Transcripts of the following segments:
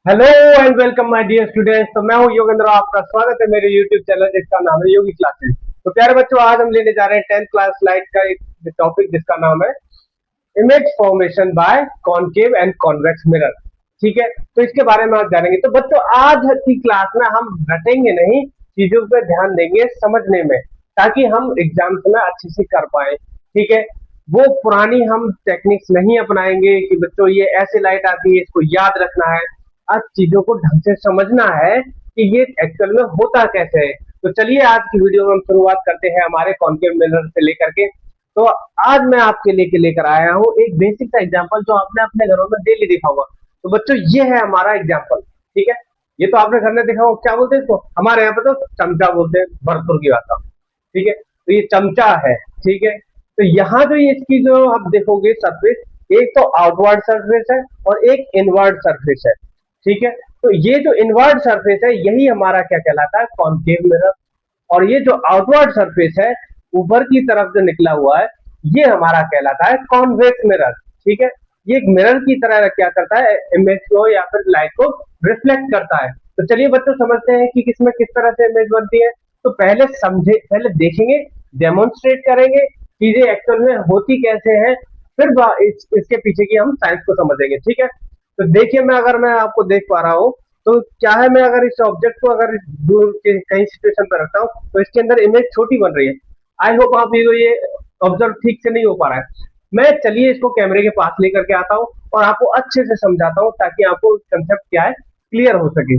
Hello and welcome my dear students. तो मैं हूं योगेंद्र, आपका स्वागत है मेरे यूट्यूब चैनल जिसका नाम है योगी क्लासेस। तो प्यारे बच्चों, आज हम लेने जा रहे हैं 10th क्लास स्लाइड का एक टॉपिक जिसका नाम है image formation by concave and convex mirror. ठीक है, तो इसके बारे में आज जानेंगे। तो बच्चों, आज की क्लास में हम रटेंगे नहीं, चीजों पे ध्यान देंगे समझने में, ताकि हम एग्जाम्स में अच्छे से कर पाए। ठीक है, वो पुरानी हम टेक्निक्स नहीं अपनाएंगे कि बच्चों ये ऐसे लाइट आती है, इसको याद रखना है। आज चीजों को ढंग से समझना है कि ये एक्चुअल में होता कैसे है। तो चलिए आज की वीडियो में हम शुरुआत करते हैं हमारे कॉन्केव मिरर से लेकर के। तो आज मैं आपके लेकर आया हूँ एक बेसिक सा एग्जांपल जो आपने अपने घरों में डेली देखा होगा। तो बच्चों, ये है हमारा एग्जांपल। ठीक है, ये तो आपने घर में देखा होगा। क्या बोलते हैं इसको? हमारे यहाँ पे तो चमचा बोलते हैं, भरतपुर की भाषा। ठीक है, तो ये चमचा है। ठीक है, तो यहाँ जो ये इसकी जो आप देखोगे सरफेस, एक तो आउटवर्ड सरफेस है और एक इनवर्ड सरफेस है। ठीक है, तो ये जो इनवर्ड सरफेस है यही हमारा क्या कहलाता है? Concave mirror. और ये जो आउटवर्ड सरफेस है, ऊपर की तरफ जो निकला हुआ है, ये हमारा कहलाता है कॉन्वेक्स मिरर। ठीक है, ये एक मिरर की तरह क्या करता है? इमेज को या फिर लाइट को रिफ्लेक्ट करता है। तो चलिए बच्चों, समझते हैं कि किसमें किस तरह से इमेज बनती है। तो पहले समझे, पहले देखेंगे, डेमोन्स्ट्रेट करेंगे चीजें एक्चुअल में होती कैसे हैं, फिर इसके पीछे की हम साइंस को समझेंगे। ठीक है, तो देखिए, मैं आपको देख पा रहा हूँ। तो क्या है, मैं अगर इस ऑब्जेक्ट को अगर दूर के कहीं सिचुएशन पर रखता हूँ तो इसके अंदर इमेज छोटी बन रही है। आई होप आप ये ऑब्जर्व ठीक से नहीं हो पा रहा है। मैं चलिए इसको कैमरे के पास लेकर के आता हूँ और आपको अच्छे से समझाता हूँ, ताकि आपको कंसेप्ट क्या है क्लियर हो सके।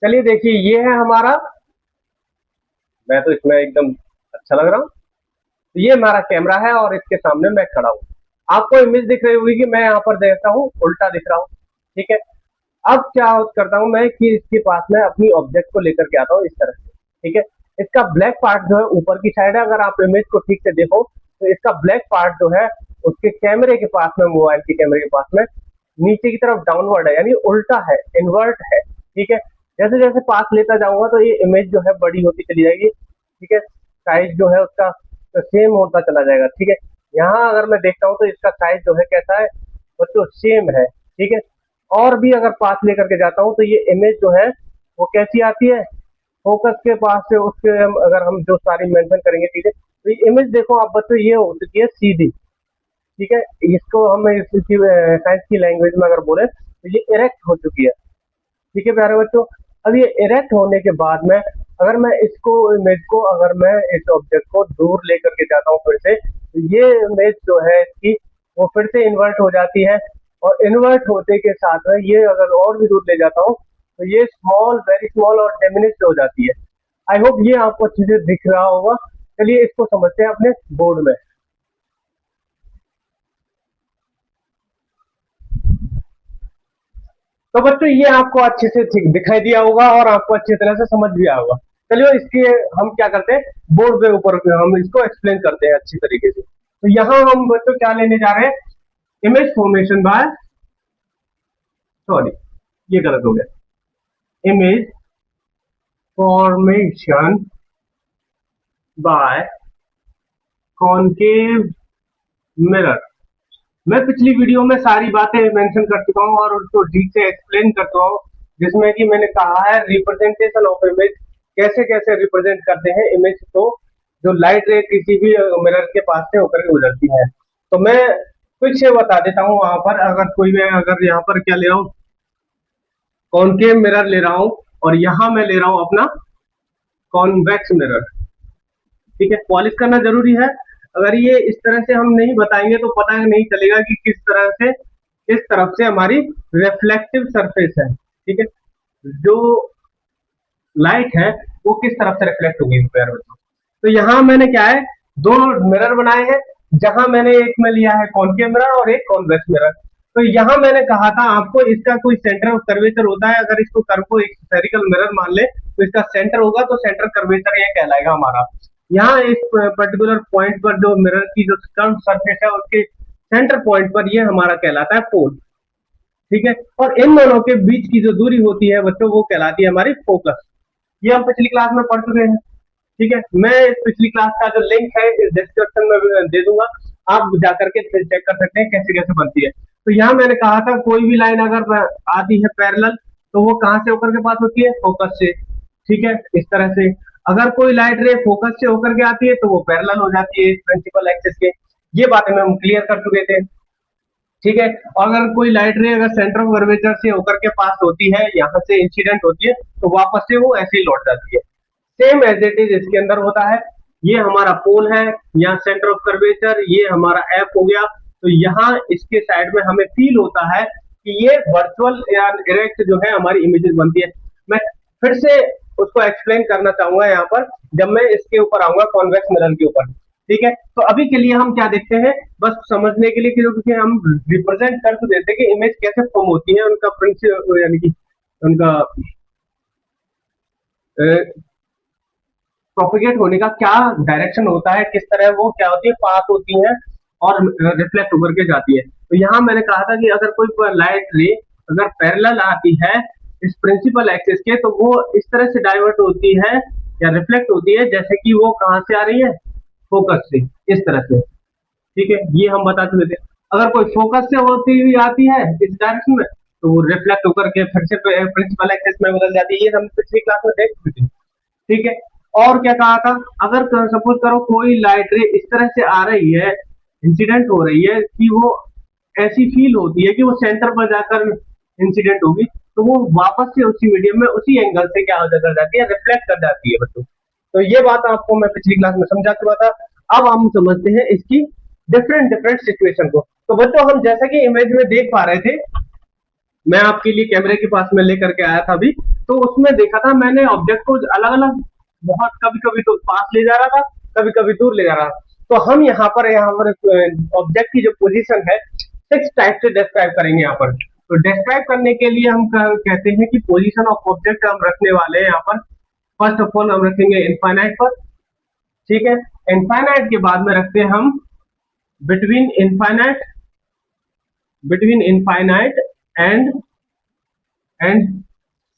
चलिए देखिए, ये है हमारा, मैं तो इसमें एकदम अच्छा लग रहा हूँ। तो ये हमारा कैमरा है और इसके सामने मैं खड़ा हूँ। आपको इमेज दिख रही होगी कि मैं यहाँ पर देखता हूँ उल्टा दिख रहा हूँ। ठीक है, अब क्या करता हूँ मैं कि इसके पास में अपनी ऑब्जेक्ट को लेकर के आता हूँ इस तरह से। ठीक है, इसका ब्लैक पार्ट जो है ऊपर की साइड है। अगर आप इमेज को ठीक से देखो तो इसका ब्लैक पार्ट जो है उसके कैमरे के पास में, मोबाइल के कैमरे के पास में नीचे की तरफ डाउनवर्ड है, यानी उल्टा है, इन्वर्ट है। ठीक है, जैसे जैसे पास लेता जाऊंगा तो ये इमेज जो है बड़ी होती चली जाएगी। ठीक है, साइज जो है उसका सेम होता चला जाएगा। ठीक है, यहाँ अगर मैं देखता हूँ तो इसका साइज जो है कैसा है बच्चों? सेम है। ठीक है, और भी अगर पास लेकर के जाता हूँ तो ये इमेज जो है वो कैसी आती है? फोकस के पास से उसके अगर हम जो सारी मेंशन करेंगे चीजें, तो ये इमेज देखो आप बच्चों, ये हो चुकी है सीधी। ठीक है, इसको हम इसकी साइंस की लैंग्वेज में अगर बोले तो ये इरेक्ट हो चुकी है। ठीक है प्यारे बच्चों, अब ये इरेक्ट होने के बाद में अगर मैं इसको इमेज को, अगर मैं इस ऑब्जेक्ट को दूर लेकर के जाता हूँ फिर से, तो ये इमेज जो है इसकी वो फिर से इन्वर्ट हो जाती है। और इन्वर्ट होते के साथ में ये अगर और भी दूर ले जाता हूँ तो ये स्मॉल, वेरी स्मॉल और डिमिनिश्ड हो जाती है। आई होप ये आपको अच्छे से दिख रहा होगा। चलिए इसको समझते हैं अपने बोर्ड में। तो बच्चों, ये आपको अच्छे से ठीक दिखाई दिया होगा और आपको अच्छी तरह से समझ भी आया होगा। चलिए इसके हम क्या करते हैं, बोर्ड पे ऊपर हम इसको एक्सप्लेन करते हैं अच्छी तरीके से। तो यहाँ हम बच्चों क्या लेने जा रहे हैं? इमेज फॉर्मेशन बाय, सॉरी ये गलत हो गया, image formation by concave mirror. मैं पिछली वीडियो में सारी बातें मेंशन कर चुका हूँ और उसको ठीक से एक्सप्लेन कर चुका हूँ, जिसमें कि मैंने कहा है रिप्रेजेंटेशन ऑफ इमेज कैसे कैसे रिप्रेजेंट करते हैं इमेज को, जो लाइट रे किसी भी मिरर के पास से होकर के गुजरती है। तो मैं फिर से बता देता हूँ, वहां पर अगर कोई, मैं अगर यहाँ पर क्या ले रहा हूँ, कॉनकेव मिरर ले रहा हूँ, और यहाँ मैं ले रहा हूँ अपना कॉन्वेक्स मिरर। ठीक है, पॉलिश करना जरूरी है। अगर ये इस तरह से हम नहीं बताएंगे तो पता नहीं चलेगा कि किस तरह से, किस तरफ से हमारी रिफ्लेक्टिव सरफेस है। ठीक है, जो लाइट है वो किस तरफ से रिफ्लेक्ट होगी प्यारे बच्चों। तो यहाँ मैंने क्या है, दो मिरर बनाए हैं, जहां मैंने एक में लिया है कॉनकेव मिरर और एक कॉन्वेक्स मिरर। तो यहाँ मैंने कहा था आपको, इसका कोई सेंटर ऑफ कर्वेचर होता है। अगर इसको कर्व को एक स्फेरिकल मिरर मान ले तो इसका सेंटर होगा, तो सेंटर कर्वेचर ये कहलाएगा हमारा। यहाँ इस पर्टिकुलर पॉइंट पर जो मिरर की जो कर्व सरफेस है उसके सेंटर पॉइंट पर ये हमारा कहलाता है पोल। ठीक है, और इन दोनों के बीच की जो दूरी होती है बच्चों, वो कहलाती है हमारी फोकस। ये हम पिछली क्लास में पढ़ चुके हैं। ठीक है, मैं इस पिछली क्लास का जो लिंक है इस डिस्क्रिप्शन में दे दूंगा, आप जाकर के चेक कर सकते हैं कैसे कैसे बनती है। तो यहाँ मैंने कहा था कोई भी लाइन अगर आती है पैरेलल तो वो कहाँ से होकर के पास होती है, फोकस से। ठीक है, इस तरह से अगर कोई लाइट रे फोकस से होकर के आती है तो वो पैरेलल हो जाती है प्रिंसिपल एक्सिस के। ये बातें हम क्लियर कर चुके थे। ठीक है, और अगर कोई लाइट रे अगर सेंटर ऑफ कर्वेचर से होकर के पास होती है, यहाँ से इंसिडेंट होती है, तो वापस से वो ऐसे ही लौट जाती है। सेम एज इट इज इसके अंदर होता है। ये हमारा पोल है, यहाँ सेंटर ऑफ कर्वेचर, ये हमारा एफ हो गया। तो यहाँ इसके साइड में हमें फील होता है कि ये वर्चुअल या डायरेक्ट जो है हमारी इमेजेस बनती है। मैं फिर से उसको एक्सप्लेन करना चाहूंगा यहाँ पर, जब मैं इसके ऊपर आऊंगा कॉन्वेक्स मिरर के ऊपर। ठीक है, तो अभी के लिए हम क्या देखते हैं, बस समझने के लिए कि क्योंकि हम रिप्रेजेंट कर तो देते हैं कि इमेज कैसे फॉर्म होती है, उनका प्रिंसिपल यानी कि उनका प्रोपिगेट होने का क्या डायरेक्शन होता है, किस तरह वो क्या होती है, पास होती है और रिफ्लेक्ट होकर के जाती है। तो यहाँ मैंने कहा था कि अगर कोई लाइट रे अगर पैरेलल आती है इस प्रिंसिपल एक्सिस के, तो वो इस तरह से डाइवर्ट होती है या रिफ्लेक्ट होती है जैसे कि वो कहाँ से आ रही है, फोकस से, इस तरह से। ठीक है, ये हम बता चुके थे। अगर कोई फोकस से होती हुई आती है इस डायरेक्शन में, तो वो रिफ्लेक्ट होकर के फिर से प्रिंसिपल एक्सिस में बदल जाती है। ये हम पिछली क्लास में देख चुके थे। ठीक है, और क्या कहा था, अगर सपोज करो कोई लाइट रे इस तरह से आ रही है, इंसिडेंट हो रही है कि वो ऐसी फील होती है कि वो सेंटर पर जाकर इंसिडेंट होगी, तो वो वापस से उसी मीडियम में उसी एंगल से क्या हो जाती है, रिफ्लेक्ट कर जाती है बच्चों। तो ये बात आपको मैं पिछली क्लास में समझा चुका था। अब हम समझते हैं इसकी डिफरेंट डिफरेंट सिचुएशन को। तो बच्चों हम जैसा कि इमेज में देख पा रहे थे, मैं आपके लिए कैमरे के पास में लेकर के आया था अभी, तो उसमें देखा था मैंने ऑब्जेक्ट को अलग अलग, बहुत कभी कभी तो पास ले जा रहा था, कभी कभी दूर ले जा रहा था। तो हम यहाँ पर ऑब्जेक्ट की जो पोजीशन है 6 टाइप से डिस्क्राइब करेंगे यहाँ पर। तो डिस्क्राइब करने के लिए हम कहते हैं कि पोजीशन ऑफ ऑब्जेक्ट हम रखने वाले हैं यहाँ पर। फर्स्ट ऑफ ऑल हम रखेंगे इनफाइनाइट पर। ठीक है, इनफाइनाइट के बाद में रखते हैं हम between infinite, between infinite and and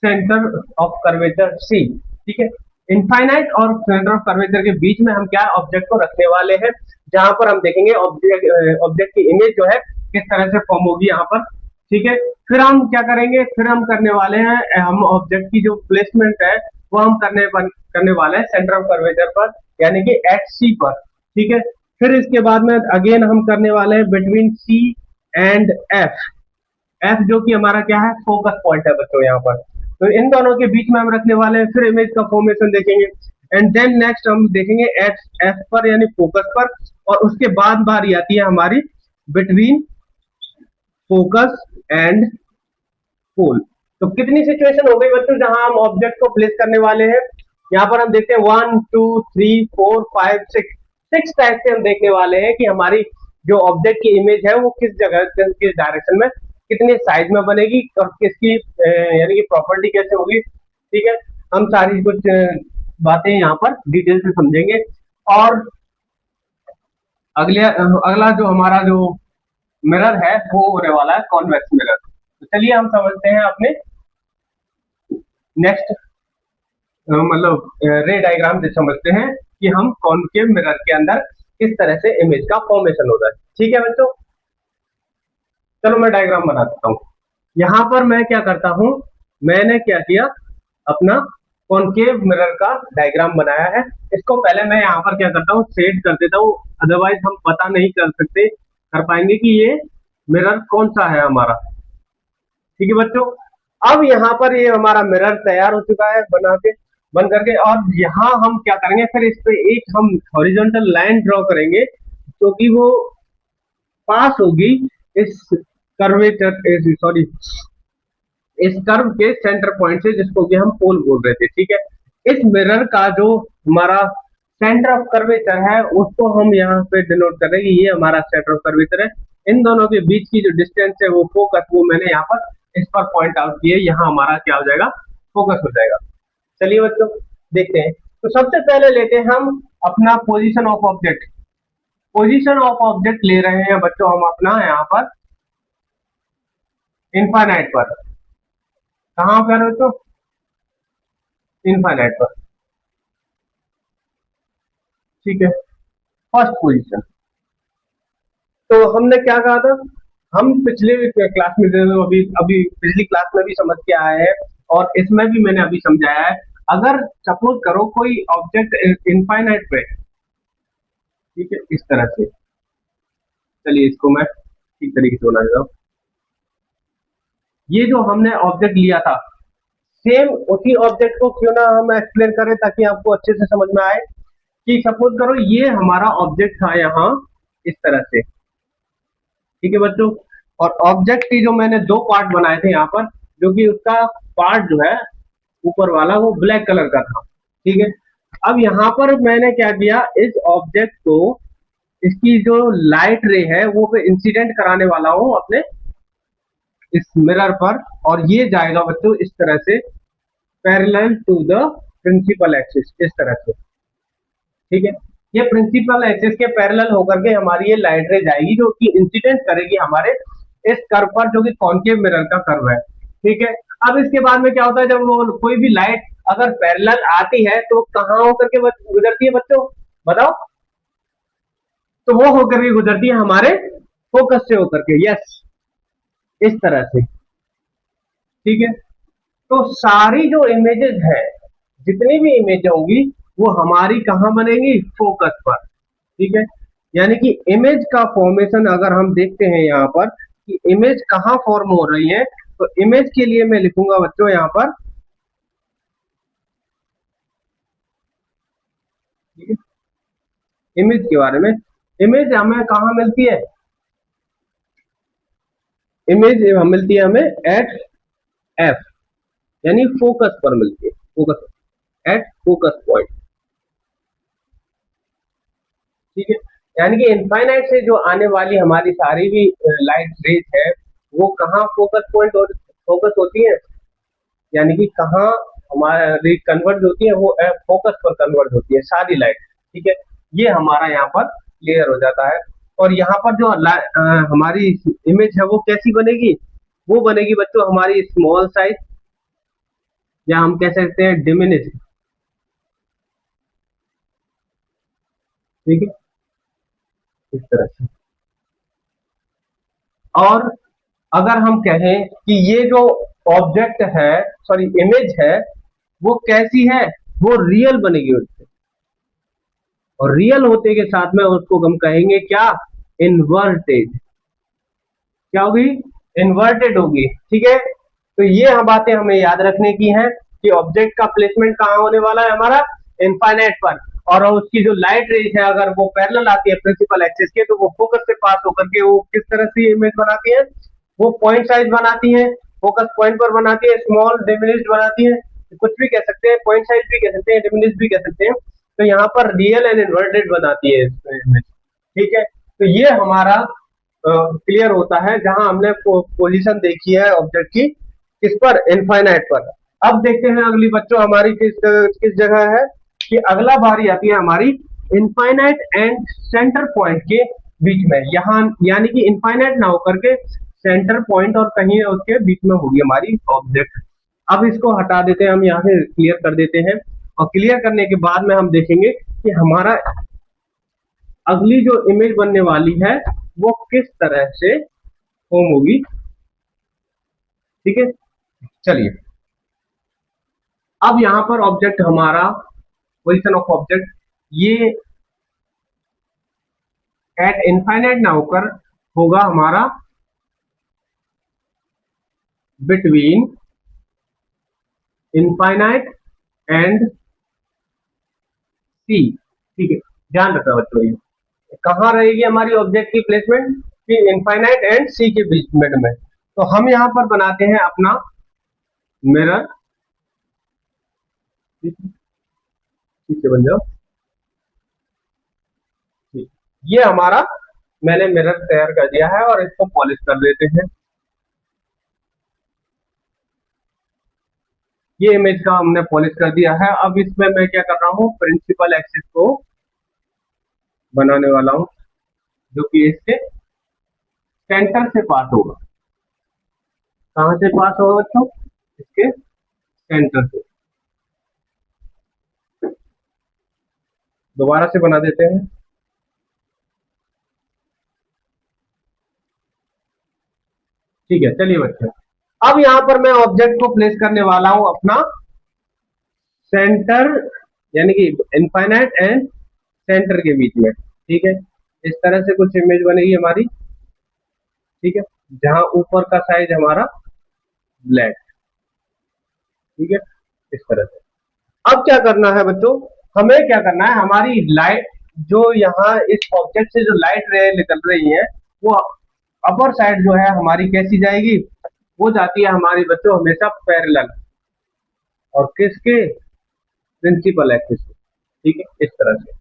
centre of curvature C. ठीक है, इनफाइनाइट और सेंटर ऑफ कर्वेचर के बीच में हम क्या ऑब्जेक्ट को रखने वाले हैं, जहां पर हम देखेंगे ऑब्जेक्ट की इमेज जो है किस तरह से फॉर्म होगी यहाँ पर। ठीक है, फिर हम क्या करेंगे, फिर हम करने वाले हैं, हम ऑब्जेक्ट की जो प्लेसमेंट है वो हम करने वाले हैं सेंटर ऑफ कर्वेचर पर, यानी कि एट सी पर। ठीक है, फिर इसके बाद में अगेन हम करने वाले हैं between C and F. F जो कि हमारा क्या है, फोकस पॉइंट है बच्चों यहाँ पर। तो इन दोनों के बीच में हम रखने वाले हैं, फिर इमेज का फॉर्मेशन देखेंगे। एंड देन नेक्स्ट हम देखेंगे एफ एफ पर यानी फोकस पर, और उसके बाद बारी आती है हमारी बिटवीन फोकस एंड पोल। तो कितनी सिचुएशन हो गई बच्चों जहां हम ऑब्जेक्ट को प्लेस करने वाले हैं। यहाँ पर हम देखते हैं 1 2 3 4 5 6, 6 टाइप से हम देखने वाले हैं कि हमारी जो ऑब्जेक्ट की इमेज है वो किस जगह किस डायरेक्शन में कितने साइज में बनेगी और किसकी यानी कि प्रॉपर्टी कैसे होगी। ठीक है, हम सारी कुछ बातें यहाँ पर डिटेल से समझेंगे। और अगला जो हमारा जो मिरर है वो होने वाला है कॉन्वेक्स मिरर। तो चलिए हम समझते हैं अपने नेक्स्ट मतलब रे डायग्राम से समझते हैं कि हम कॉनकेव मिरर के अंदर किस तरह से इमेज का फॉर्मेशन होता है। ठीक है बच्चों, चलो मैं डायग्राम बना देता हूँ। यहाँ पर मैं क्या करता हूँ, मैंने क्या किया, अपना कॉनकेव मिरर का डायग्राम बनाया है। इसको पहले मैं यहाँ पर क्या करता हूँ, सेट कर देता हूँ, अदरवाइज हम पता नहीं कर पाएंगे कि ये मिरर कौन सा है हमारा। ठीक है बच्चों, अब यहाँ पर ये हमारा मिरर तैयार हो चुका है बन करके, और यहाँ हम क्या करेंगे, फिर इस पे एक हम हॉरिजॉन्टल लाइन ड्रॉ करेंगे क्योंकि वो पास होगी इस कर्वेचर सॉरी इस कर्व के सेंटर पॉइंट से, जिसको कि हम पोल बोल रहे थे। ठीक है, इस मिरर का जो हमारा सेंटर ऑफ कर्वेचर है उसको हम यहाँ पे डिनोट कर रहे हैं कि ये हमारा सेंटर ऑफ कर्वेचर है। इन दोनों के बीच की जो डिस्टेंस है वो फोकस, वो मैंने यहाँ पर इस पर पॉइंट आउट किया, यहाँ हमारा क्या हो जाएगा, फोकस हो जाएगा। चलिए बच्चों देखते हैं। तो सबसे पहले लेते हैं हम अपना position of object. Position of object ले रहे हैं बच्चों हम अपना यहाँ पर इनफाइनाइट पर। कहाँ पर बच्चों, इनफाइनाइट पर। ठीक है, फर्स्ट पोजीशन। तो हमने क्या कहा था, हम पिछले क्लास में अभी अभी पिछली क्लास में भी समझ के आए हैं और इसमें भी मैंने अभी समझाया है। अगर सपोज करो कोई ऑब्जेक्ट इनफाइनाइट पे, ठीक है, इस तरह से, चलिए इसको मैं ठीक तरीके से बना देता हूँ। ये जो हमने ऑब्जेक्ट लिया था, सेम उसी ऑब्जेक्ट को क्यों ना हम एक्सप्लेन करें ताकि आपको अच्छे से समझ में आए। कि सपोज करो ये हमारा ऑब्जेक्ट था यहाँ इस तरह से, ठीक है बच्चों। और ऑब्जेक्ट की जो मैंने दो पार्ट बनाए थे यहाँ पर, जो कि उसका पार्ट जो है ऊपर वाला वो ब्लैक कलर का था, ठीक है। अब यहाँ पर मैंने क्या किया, इस ऑब्जेक्ट को, इसकी जो लाइट रे है वो पे इंसिडेंट कराने वाला हूँ अपने इस मिरर पर, और ये जाएगा बच्चों इस तरह से parallel to the principal axis, इस तरह से, ठीक है। ये प्रिंसिपल एक्सिस के पैरेलल होकर के हमारी ये लाइट रे जाएगी जो कि इंसिडेंट करेगी हमारे इस कर्व पर, जो कि कॉन्केव मिरर का कर्व है, ठीक है। अब इसके बाद में क्या होता है, जब वो कोई भी लाइट अगर पैरेलल आती है तो कहाँ होकर के गुजरती है बच्चों, बताओ। तो वो होकर के गुजरती है हमारे फोकस से होकर के, यस, इस तरह से, ठीक है। तो सारी जो इमेजेस है, जितनी भी इमेज होंगी वो हमारी कहाँ बनेगी, फोकस पर, ठीक है। यानी कि इमेज का फॉर्मेशन अगर हम देखते हैं यहाँ पर कि इमेज कहाँ फॉर्म हो रही है, तो इमेज के लिए मैं लिखूंगा बच्चों यहाँ पर, ठीक है, इमेज के बारे में। इमेज हमें कहाँ मिलती है, इमेज मिलती है हमें एट एफ, यानी फोकस पर मिलती है, फोकस, एट फोकस पॉइंट, ठीक है। यानी कि इनफाइनाइट से जो आने वाली हमारी सारी भी लाइट रेज है वो कहाँ फोकस पॉइंट और फोकस होती है, यानी कि कहाँ हमारी कन्वर्ट होती है, वो फोकस पर कन्वर्ट होती है सारी लाइट, ठीक है। ये हमारा यहाँ पर क्लियर हो जाता है। और यहाँ पर जो हमारी इमेज है वो कैसी बनेगी, वो बनेगी बच्चों हमारी स्मॉल साइज, या हम कह सकते हैं डिमिनिश, ठीक है, इस तरह से। और अगर हम कहें कि ये जो ऑब्जेक्ट है, सॉरी इमेज है, वो कैसी है, वो रियल बनेगी उससे, और रियल होते के साथ में उसको हम कहेंगे क्या, इन्वर्टेड, क्या होगी, इन्वर्टेड होगी, ठीक है। तो ये हम बातें हमें याद रखने की हैं कि ऑब्जेक्ट का प्लेसमेंट कहाँ होने वाला है हमारा, इनफाइनाइट पर, और उसकी जो लाइट रेज है अगर वो पैरेलल आती है प्रिंसिपल एक्सिस के, तो वो फोकस से पास होकर के वो किस तरह से इमेज बनाती है, वो पॉइंट साइज बनाती है, फोकस पॉइंट पर बनाती है, स्मॉल डिमिनिश्ड बनाती है, कुछ भी कह सकते हैं, पॉइंट साइज भी कह सकते हैं, डिमिनिश्ड भी कह सकते हैं। तो यहाँ पर रियल एंड इन्वर्टेड बनाती है इमेज, ठीक है। तो ये हमारा क्लियर होता है जहां हमने पोजीशन देखी है ऑब्जेक्ट की, किस पर, इनफाइनाइट पर। अब देखते हैं अगली बच्चों हमारी किस किस जगह है, कि अगला बारी आती है हमारी इनफाइनाइट एंड सेंटर पॉइंट के बीच में, यहाँ यानी कि इनफाइनाइट ना होकर के सेंटर पॉइंट और कहीं उसके बीच में होगी हमारी ऑब्जेक्ट। अब इसको हटा देते हैं, हम यहाँ से क्लियर कर देते हैं, और क्लियर करने के बाद में हम देखेंगे कि हमारा अगली जो इमेज बनने वाली है वो किस तरह से फॉर्म होगी, ठीक है। चलिए, अब यहां पर ऑब्जेक्ट हमारा, पोजिशन ऑफ ऑब्जेक्ट, ये एट इनफाइनाइट ना होकर होगा हमारा बिटवीन इनफाइनाइट एंड सी, ठीक है। ध्यान रखना बच्चों, ये कहाँ रहेगी हमारी ऑब्जेक्ट की प्लेसमेंट, कि इनफाइनाइट एंड सी के बीच में। तो हम यहाँ पर बनाते हैं अपना मिरर, ठीक से बन जाओ, ठीक। ये हमारा मैंने मिरर तैयार कर दिया है और इसको पॉलिश कर देते हैं। ये इमेज का हमने पॉलिश कर दिया है। अब इसमें मैं क्या कर रहा हूँ, प्रिंसिपल एक्सिस को बनाने वाला हूँ, जो कि इसके सेंटर से पास होगा। कहां से पास होगा बच्चों, इसके सेंटर से, दोबारा से बना देते हैं। ठीक है, चलिए बच्चे, अब यहाँ पर मैं ऑब्जेक्ट को प्लेस करने वाला हूं अपना सेंटर, यानी कि इनफाइनाइट एंड सेंटर के बीच में। ठीक है, इस तरह से कुछ इमेज बनेगी हमारी। ठीक है, जहां ऊपर का साइज हमारा ब्लैक। ठीक है, इस तरह से। अब क्या करना है बच्चों, हमें क्या करना है, हमारी लाइट जो यहाँ इस ऑब्जेक्ट से जो लाइट रे निकल रही है, वो अपर साइड जो है हमारी कैसी जाएगी, वो जाती है हमारी बच्चों हमेशा पैरेलल, और किसके, प्रिंसिपल एक्सिस पे। ठीक है, इस तरह से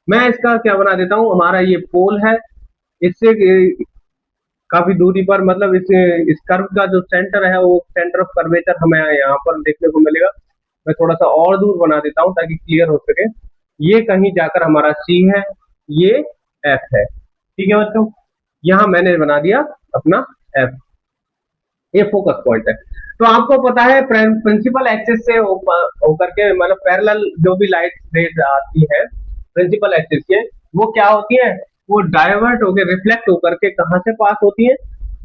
मैं इसका क्या बना देता हूँ, हमारा ये पोल है, इससे काफी दूरी पर, मतलब इस कर्व का जो सेंटर है वो सेंटर ऑफ कर्वेचर हमें यहाँ पर देखने को मिलेगा। मैं थोड़ा सा और दूर बना देता हूँ ताकि क्लियर हो सके। ये कहीं जाकर हमारा सी है, ये एफ है। ठीक है बच्चों, यहाँ मैंने बना दिया अपना एफ, ये फोकस पॉइंट है। तो आपको पता है प्रिंसिपल एक्सिस से होकर के, मतलब पैरेलल जो भी लाइट रेज आती है प्रिंसिपल एक्सिस के, वो क्या होती है, वो डाइवर्ट होकर रिफ्लेक्ट होकर के कहां से पास होती है,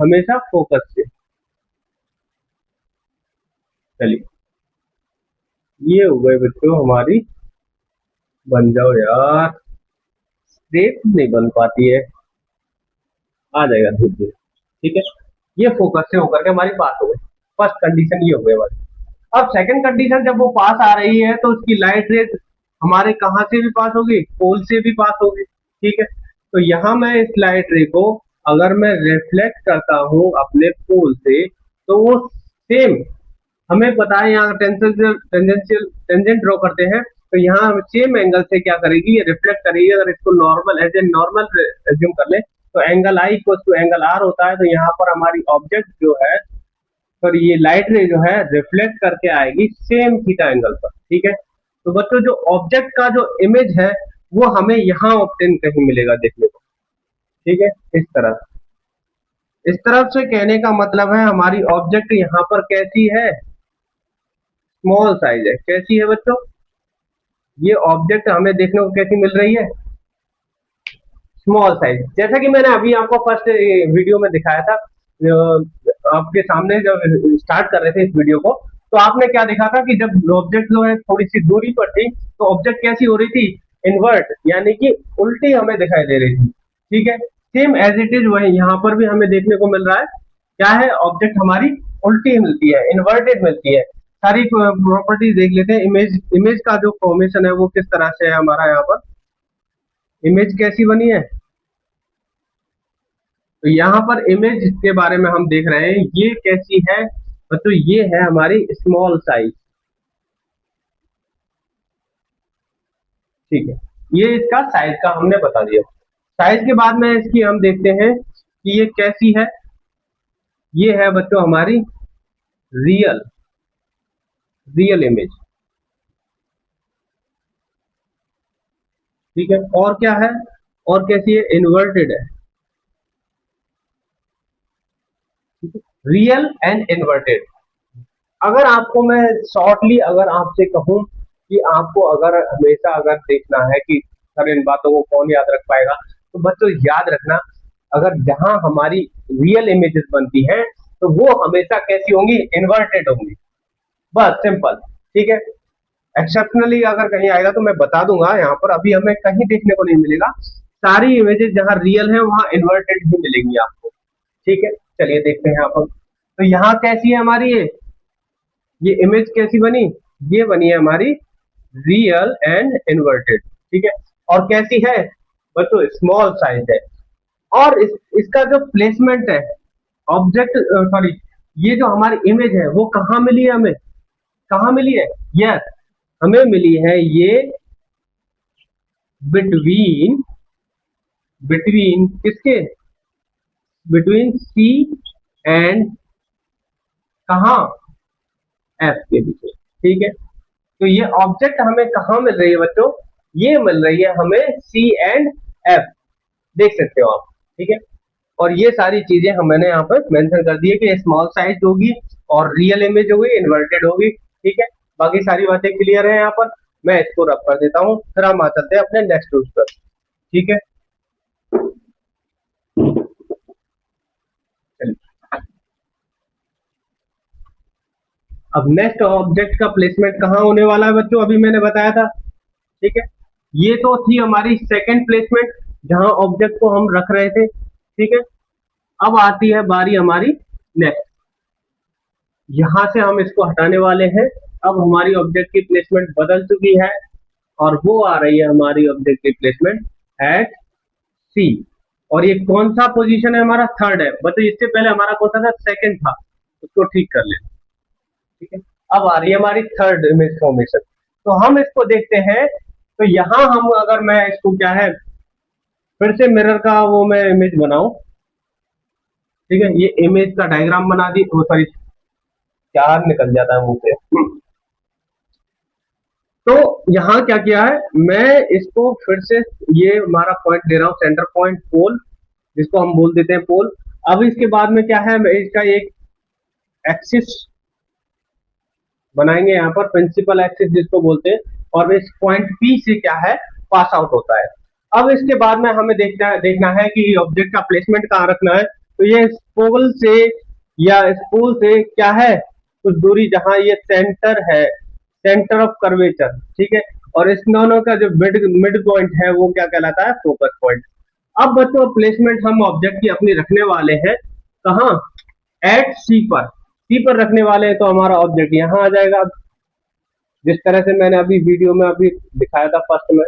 हमेशा फोकस से। चलिए, ये हो गए बच्चों हमारी, बन जाओ यार, स्ट्रेट नहीं बन पाती है, आ जाएगा धीरे धीरे। ठीक है, ये फोकस से होकर के हमारी पास हो गई। फर्स्ट कंडीशन ये हो गई हमारी। अब सेकंड कंडीशन, जब वो पास आ रही है तो उसकी लाइट रेज हमारे कहां से भी पास होगी, पोल से भी पास होगी। ठीक है, तो यहां मैं इस लाइट रे को अगर मैं रिफ्लेक्ट करता हूं अपने पोल से, तो वो सेम, हमें पता है यहाँ टेंजेंशियल टेंजेंशियल टेंजेंट ड्रॉ करते हैं, तो यहाँ सेम एंगल से क्या करेगी, ये रिफ्लेक्ट करेगी। अगर इसको normal as a normal assume कर ले, तो angle I equal to angle R होता है। तो यहाँ पर हमारी ऑब्जेक्ट जो है, पर ये लाइट रे जो है रिफ्लेक्ट करके आएगी सेम थीटा एंगल पर। ठीक है, तो बच्चों जो ऑब्जेक्ट का जो इमेज है वो हमें यहाँ ऑब्टेन कहीं मिलेगा देखने को। ठीक है, इस तरफ से कहने का मतलब है हमारी ऑब्जेक्ट यहाँ पर कैसी है, स्मॉल साइज है। कैसी है बच्चों, ये ऑब्जेक्ट हमें देखने को कैसी मिल रही है, स्मॉल साइज। जैसा कि मैंने अभी आपको फर्स्ट वीडियो में दिखाया था, आपके सामने जब स्टार्ट कर रहे थे इस वीडियो को, तो आपने क्या देखा था कि जब ऑब्जेक्ट जो है थोड़ी सी दूरी पर थी, तो ऑब्जेक्ट कैसी हो रही थी, इन्वर्ट, यानी कि उल्टी हमें दिखाई दे रही थी। ठीक है, सेम एज इट इज वही यहाँ पर भी हमें देखने को मिल रहा है। क्या है, ऑब्जेक्ट हमारी उल्टी मिलती है, इन्वर्टेड मिलती है। सारी प्रॉपर्टीज देख लेते हैं। इमेज इमेज का जो फॉर्मेशन है वो किस तरह से है हमारा, यहाँ पर इमेज कैसी बनी है। तो यहाँ पर इमेज के बारे में हम देख रहे हैं, ये कैसी है तो ये है हमारी स्मॉल साइज। ठीक है, ये इसका साइज का हमने बता दिया। साइज के बाद में इसकी हम देखते हैं कि ये कैसी है। ये है बच्चों हमारी रियल रियल इमेज। ठीक है, और क्या है, और कैसी है, इन्वर्टेड है। Real and inverted. अगर आपको मैं शॉर्टली अगर आपसे कहूं कि आपको अगर हमेशा अगर देखना है कि सर इन बातों को कौन याद रख पाएगा, तो बच्चों याद रखना, अगर जहां हमारी रियल इमेजेस बनती हैं तो वो हमेशा कैसी होंगी, इन्वर्टेड होंगी। बस सिंपल। ठीक है, एक्सेप्शनली अगर कहीं आएगा तो मैं बता दूंगा, यहाँ पर अभी हमें कहीं देखने को नहीं मिलेगा। सारी इमेजेस जहाँ रियल है वहां इन्वर्टेड ही मिलेंगी आपको। ठीक है, चलिए देखते हैं यहाँ पर। तो यहाँ कैसी है हमारी ये इमेज कैसी बनी, ये बनी है हमारी रियल एंड इन्वर्टेड। ठीक है, और कैसी है बच्चों, स्मॉल साइज है। और इसका जो प्लेसमेंट है, ऑब्जेक्ट सॉरी, ये जो हमारी इमेज है वो कहाँ मिली है हमें, कहाँ मिली है, यस, हमें मिली है ये बिटवीन बिटवीन किसके, बिटवीन सी एंड कहा, एफ के बीच। ठीक है, तो ये ऑब्जेक्ट हमें कहाँ मिल रही है बच्चों, ये मिल रही है हमें सी एंड एफ, देख सकते हो आप। ठीक है, और ये सारी चीजें हम मैंने यहाँ पर मेंशन कर दी है कि स्मॉल साइज होगी और रियल इमेज होगी, इन्वर्टेड होगी। ठीक है, बाकी सारी बातें क्लियर है यहाँ पर। मैं इसको रब कर देता हूँ, फिर हम आ चलते हैं अपने नेक्स्ट यूज पर। ठीक है, चलिए अब नेक्स्ट ऑब्जेक्ट का प्लेसमेंट कहाँ होने वाला है बच्चों, अभी मैंने बताया था। ठीक है, ये तो थी हमारी सेकंड प्लेसमेंट जहां ऑब्जेक्ट को हम रख रहे थे। ठीक है, अब आती है बारी हमारी नेक्स्ट, यहां से हम इसको हटाने वाले हैं। अब हमारी ऑब्जेक्ट की प्लेसमेंट बदल चुकी है और वो आ रही है हमारी ऑब्जेक्ट की प्लेसमेंट एट सी। और ये कौन सा पोजीशन है हमारा, थर्ड है। मतलब इससे पहले हमारा कौन सा था, सेकंड था, उसको ठीक कर लें। ठीक है, अब आ रही है हमारी थर्ड इमेज फॉर्मेशन। तो हम इसको देखते हैं। तो यहां हम अगर मैं इसको क्या है, फिर से मिरर का वो मैं इमेज बनाऊं। ठीक है, ये इमेज का डायग्राम बना दी, वो सॉरी क्या निकल जाता है मुंह से। तो यहाँ क्या किया है, मैं इसको फिर से ये हमारा पॉइंट दे रहा हूँ, सेंटर पॉइंट पोल, जिसको हम बोल देते हैं पोल। अब इसके बाद में क्या है, मैं इसका एक एक्सिस बनाएंगे यहाँ पर, प्रिंसिपल एक्सिस जिसको बोलते हैं, और इस पॉइंट पी से क्या है, पास आउट होता है। अब इसके बाद में हमें देखना है कि ऑब्जेक्ट का प्लेसमेंट कहाँ रखना है। तो ये स्पोल से या स्पूल से क्या है, कुछ दूरी जहां ये सेंटर है, सेंटर ऑफ कर्वेचर। ठीक है, और इस दोनों का जो मिड मिड पॉइंट है वो क्या कहलाता है, फोकस पॉइंट। अब बच्चों प्लेसमेंट हम ऑब्जेक्ट की अपनी रखने वाले हैं कहाँ, एट सी पर। सी पर रखने वाले हैं तो हमारा ऑब्जेक्ट यहाँ आ जाएगा, जिस तरह से मैंने अभी वीडियो में अभी दिखाया था फर्स्ट में।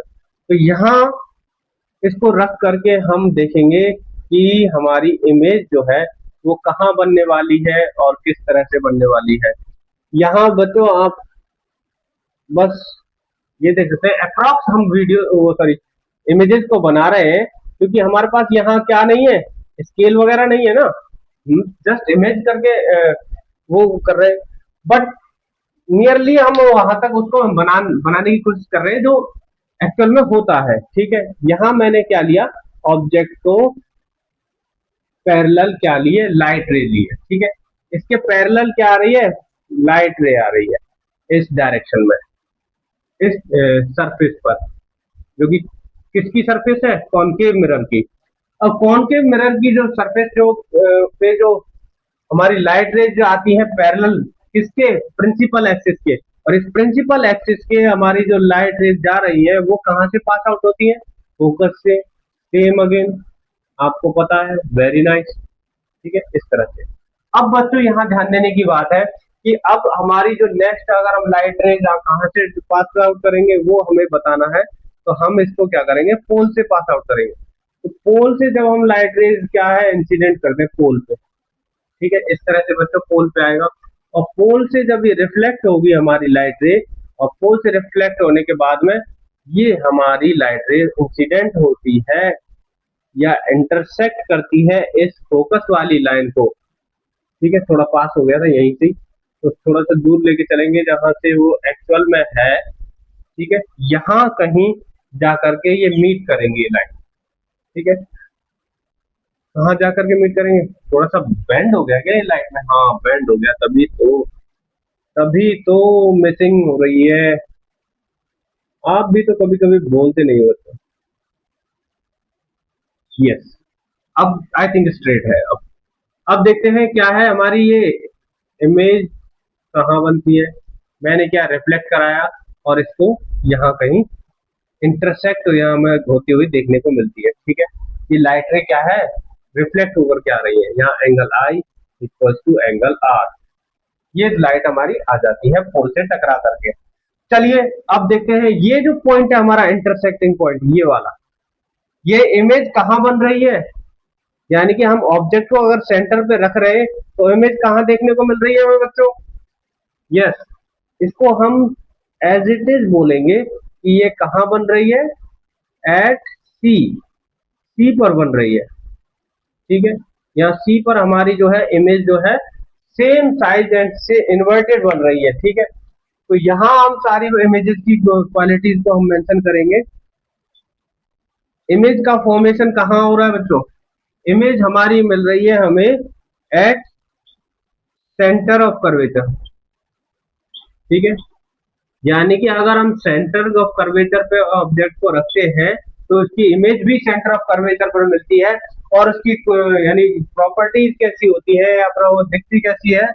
तो यहाँ इसको रख करके हम देखेंगे कि हमारी इमेज जो है वो कहाँ बनने वाली है और किस तरह से बनने वाली है। यहाँ बच्चों आप बस ये देख सकते हैं, अप्रॉक्स हम वीडियो वो सॉरी इमेजेस को बना रहे हैं, क्योंकि हमारे पास यहाँ क्या नहीं है, स्केल वगैरह नहीं है ना, जस्ट इमेज करके वो कर रहे हैं। बट नियरली हम वहां तक उसको हम बनाने की कोशिश कर रहे हैं जो एक्चुअल में होता है। ठीक है, यहाँ मैंने क्या लिया, ऑब्जेक्ट को पैरेलल क्या लिए, लाइट रे लिए। ठीक है, इसके पैरेलल क्या आ रही है, लाइट रे आ रही है इस डायरेक्शन में, इस सरफेस पर, जो कि किसकी सरफेस है, कॉनकेव मिरर की। अब कॉनकेव मिरर की जो सरफेस जो पे जो हमारी लाइट रेज जो आती है पैरेलल किसके, प्रिंसिपल एक्सिस के, और इस प्रिंसिपल एक्सिस के हमारी जो लाइट रेज जा रही है वो कहां से पास आउट होती है, फोकस से। सेम अगेन आपको पता है, वेरी नाइस। ठीक है, इस तरह से। अब बच्चों यहाँ ध्यान देने की बात है कि अब हमारी जो नेक्स्ट अगर हम लाइट रेज कहां से पास आउट करेंगे वो हमें बताना है। तो हम इसको क्या करेंगे, पोल से पास आउट करेंगे। तो पोल से जब हम लाइट रेज क्या है इंसिडेंट करते हैं पोल पे। ठीक है, इस तरह से बच्चों पोल पे आएगा, और पोल से जब ये रिफ्लेक्ट होगी हमारी लाइट रे, और पोल से रिफ्लेक्ट होने के बाद में ये हमारी लाइट रे इंसिडेंट होती है या इंटरसेक्ट करती है इस फोकस वाली लाइन को। ठीक है, थोड़ा पास हो गया था यहीं से, तो थोड़ा सा दूर लेके चलेंगे जहां से वो एक्चुअल में है। ठीक है, यहाँ कहीं जा करके ये मीट करेंगे ये लाइन। ठीक है, कहाँ जा करके मीट करेंगे, थोड़ा सा बेंड हो गया क्या ये लाइन में, हाँ बेंड हो गया, तभी तो मिसिंग हो रही है। आप भी तो कभी कभी बोलते नहीं होते। यस, अब आई थिंक स्ट्रेट है। अब देखते हैं क्या है हमारी ये इमेज कहाँ बनती है। मैंने क्या रिफ्लेक्ट कराया और इसको यहाँ कहीं इंटरसेक्ट यहाँ में होती हुई देखने को मिलती है। ठीक है, ये लाइट रे क्या है, रिफ्लेक्ट होकर क्या आ रही है, यहाँ angle I equal to angle R, ये लाइट हमारी आ जाती है पोल से टकरा करके। चलिए अब देखते हैं ये जो पॉइंट है हमारा इंटरसेक्टिंग पॉइंट, ये वाला, ये इमेज कहाँ बन रही है, यानी कि हम ऑब्जेक्ट को अगर सेंटर पे रख रहे हैं तो इमेज कहाँ देखने को मिल रही है हमें बच्चों, यस, इसको हम एज इट इज बोलेंगे कि ये कहाँ बन रही है, एट सी, सी पर बन रही है। ठीक है, यहाँ सी पर हमारी जो है इमेज जो है सेम साइज एंड से इन्वर्टेड बन रही है। ठीक है, तो यहाँ हम सारी इमेजेस की क्वालिटीज को हम मेंशन करेंगे। इमेज का फॉर्मेशन कहाँ हो रहा है बच्चों, इमेज हमारी मिल रही है हमें एट सेंटर ऑफ कर्वेचर। ठीक है, यानी कि अगर हम सेंटर ऑफ कर्वेचर पे ऑब्जेक्ट को रखते हैं तो उसकी इमेज भी सेंटर ऑफ कर्वेचर पर मिलती है, और उसकी यानी प्रॉपर्टीज कैसी होती है या फिर वो दिखती कैसी है,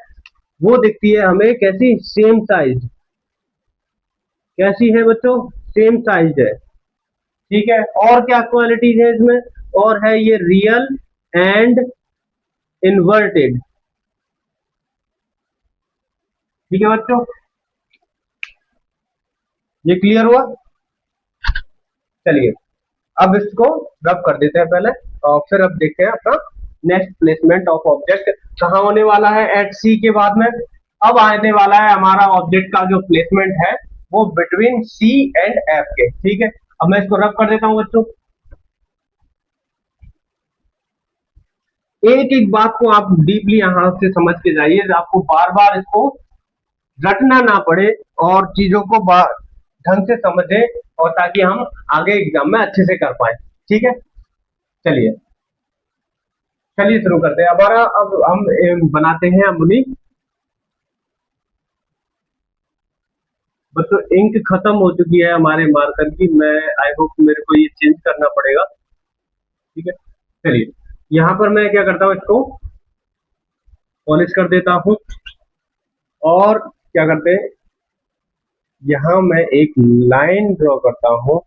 वो दिखती है हमें कैसी, सेम साइज। कैसी है बच्चों, सेम साइज है। ठीक है, और क्या क्वालिटीज है इसमें, और है ये रियल एंड इन्वर्टेड। ठीक है बच्चों, ये क्लियर हुआ। चलिए अब इसको रब कर देते हैं पहले, और फिर अब देखते हैं अपना नेक्स्ट प्लेसमेंट ऑफ ऑब्जेक्ट कहाँ होने वाला है एट सी के बाद में। अब आने वाला है हमारा ऑब्जेक्ट का जो प्लेसमेंट है वो बिटवीन सी एंड एफ के। ठीक है, अब मैं इसको रब कर देता हूं बच्चों। एक एक बात को आप डीपली यहां से समझ के जाइए, आपको बार बार इसको रटना ना पड़े और चीजों को ढंग से समझें, और ताकि हम आगे एग्जाम में अच्छे से कर पाए। ठीक है, चलिए चलिए शुरू करते हैं हमारा। अब हम बनाते हैं अपनी, बच्चों इंक खत्म हो चुकी है हमारे मार्कर की, मैं आई होप मेरे को ये चेंज करना पड़ेगा। ठीक है, चलिए यहाँ पर मैं क्या करता हूँ, इसको पॉलिश कर देता हूँ, और क्या करते हैं, यहाँ मैं एक लाइन ड्रॉ करता हूँ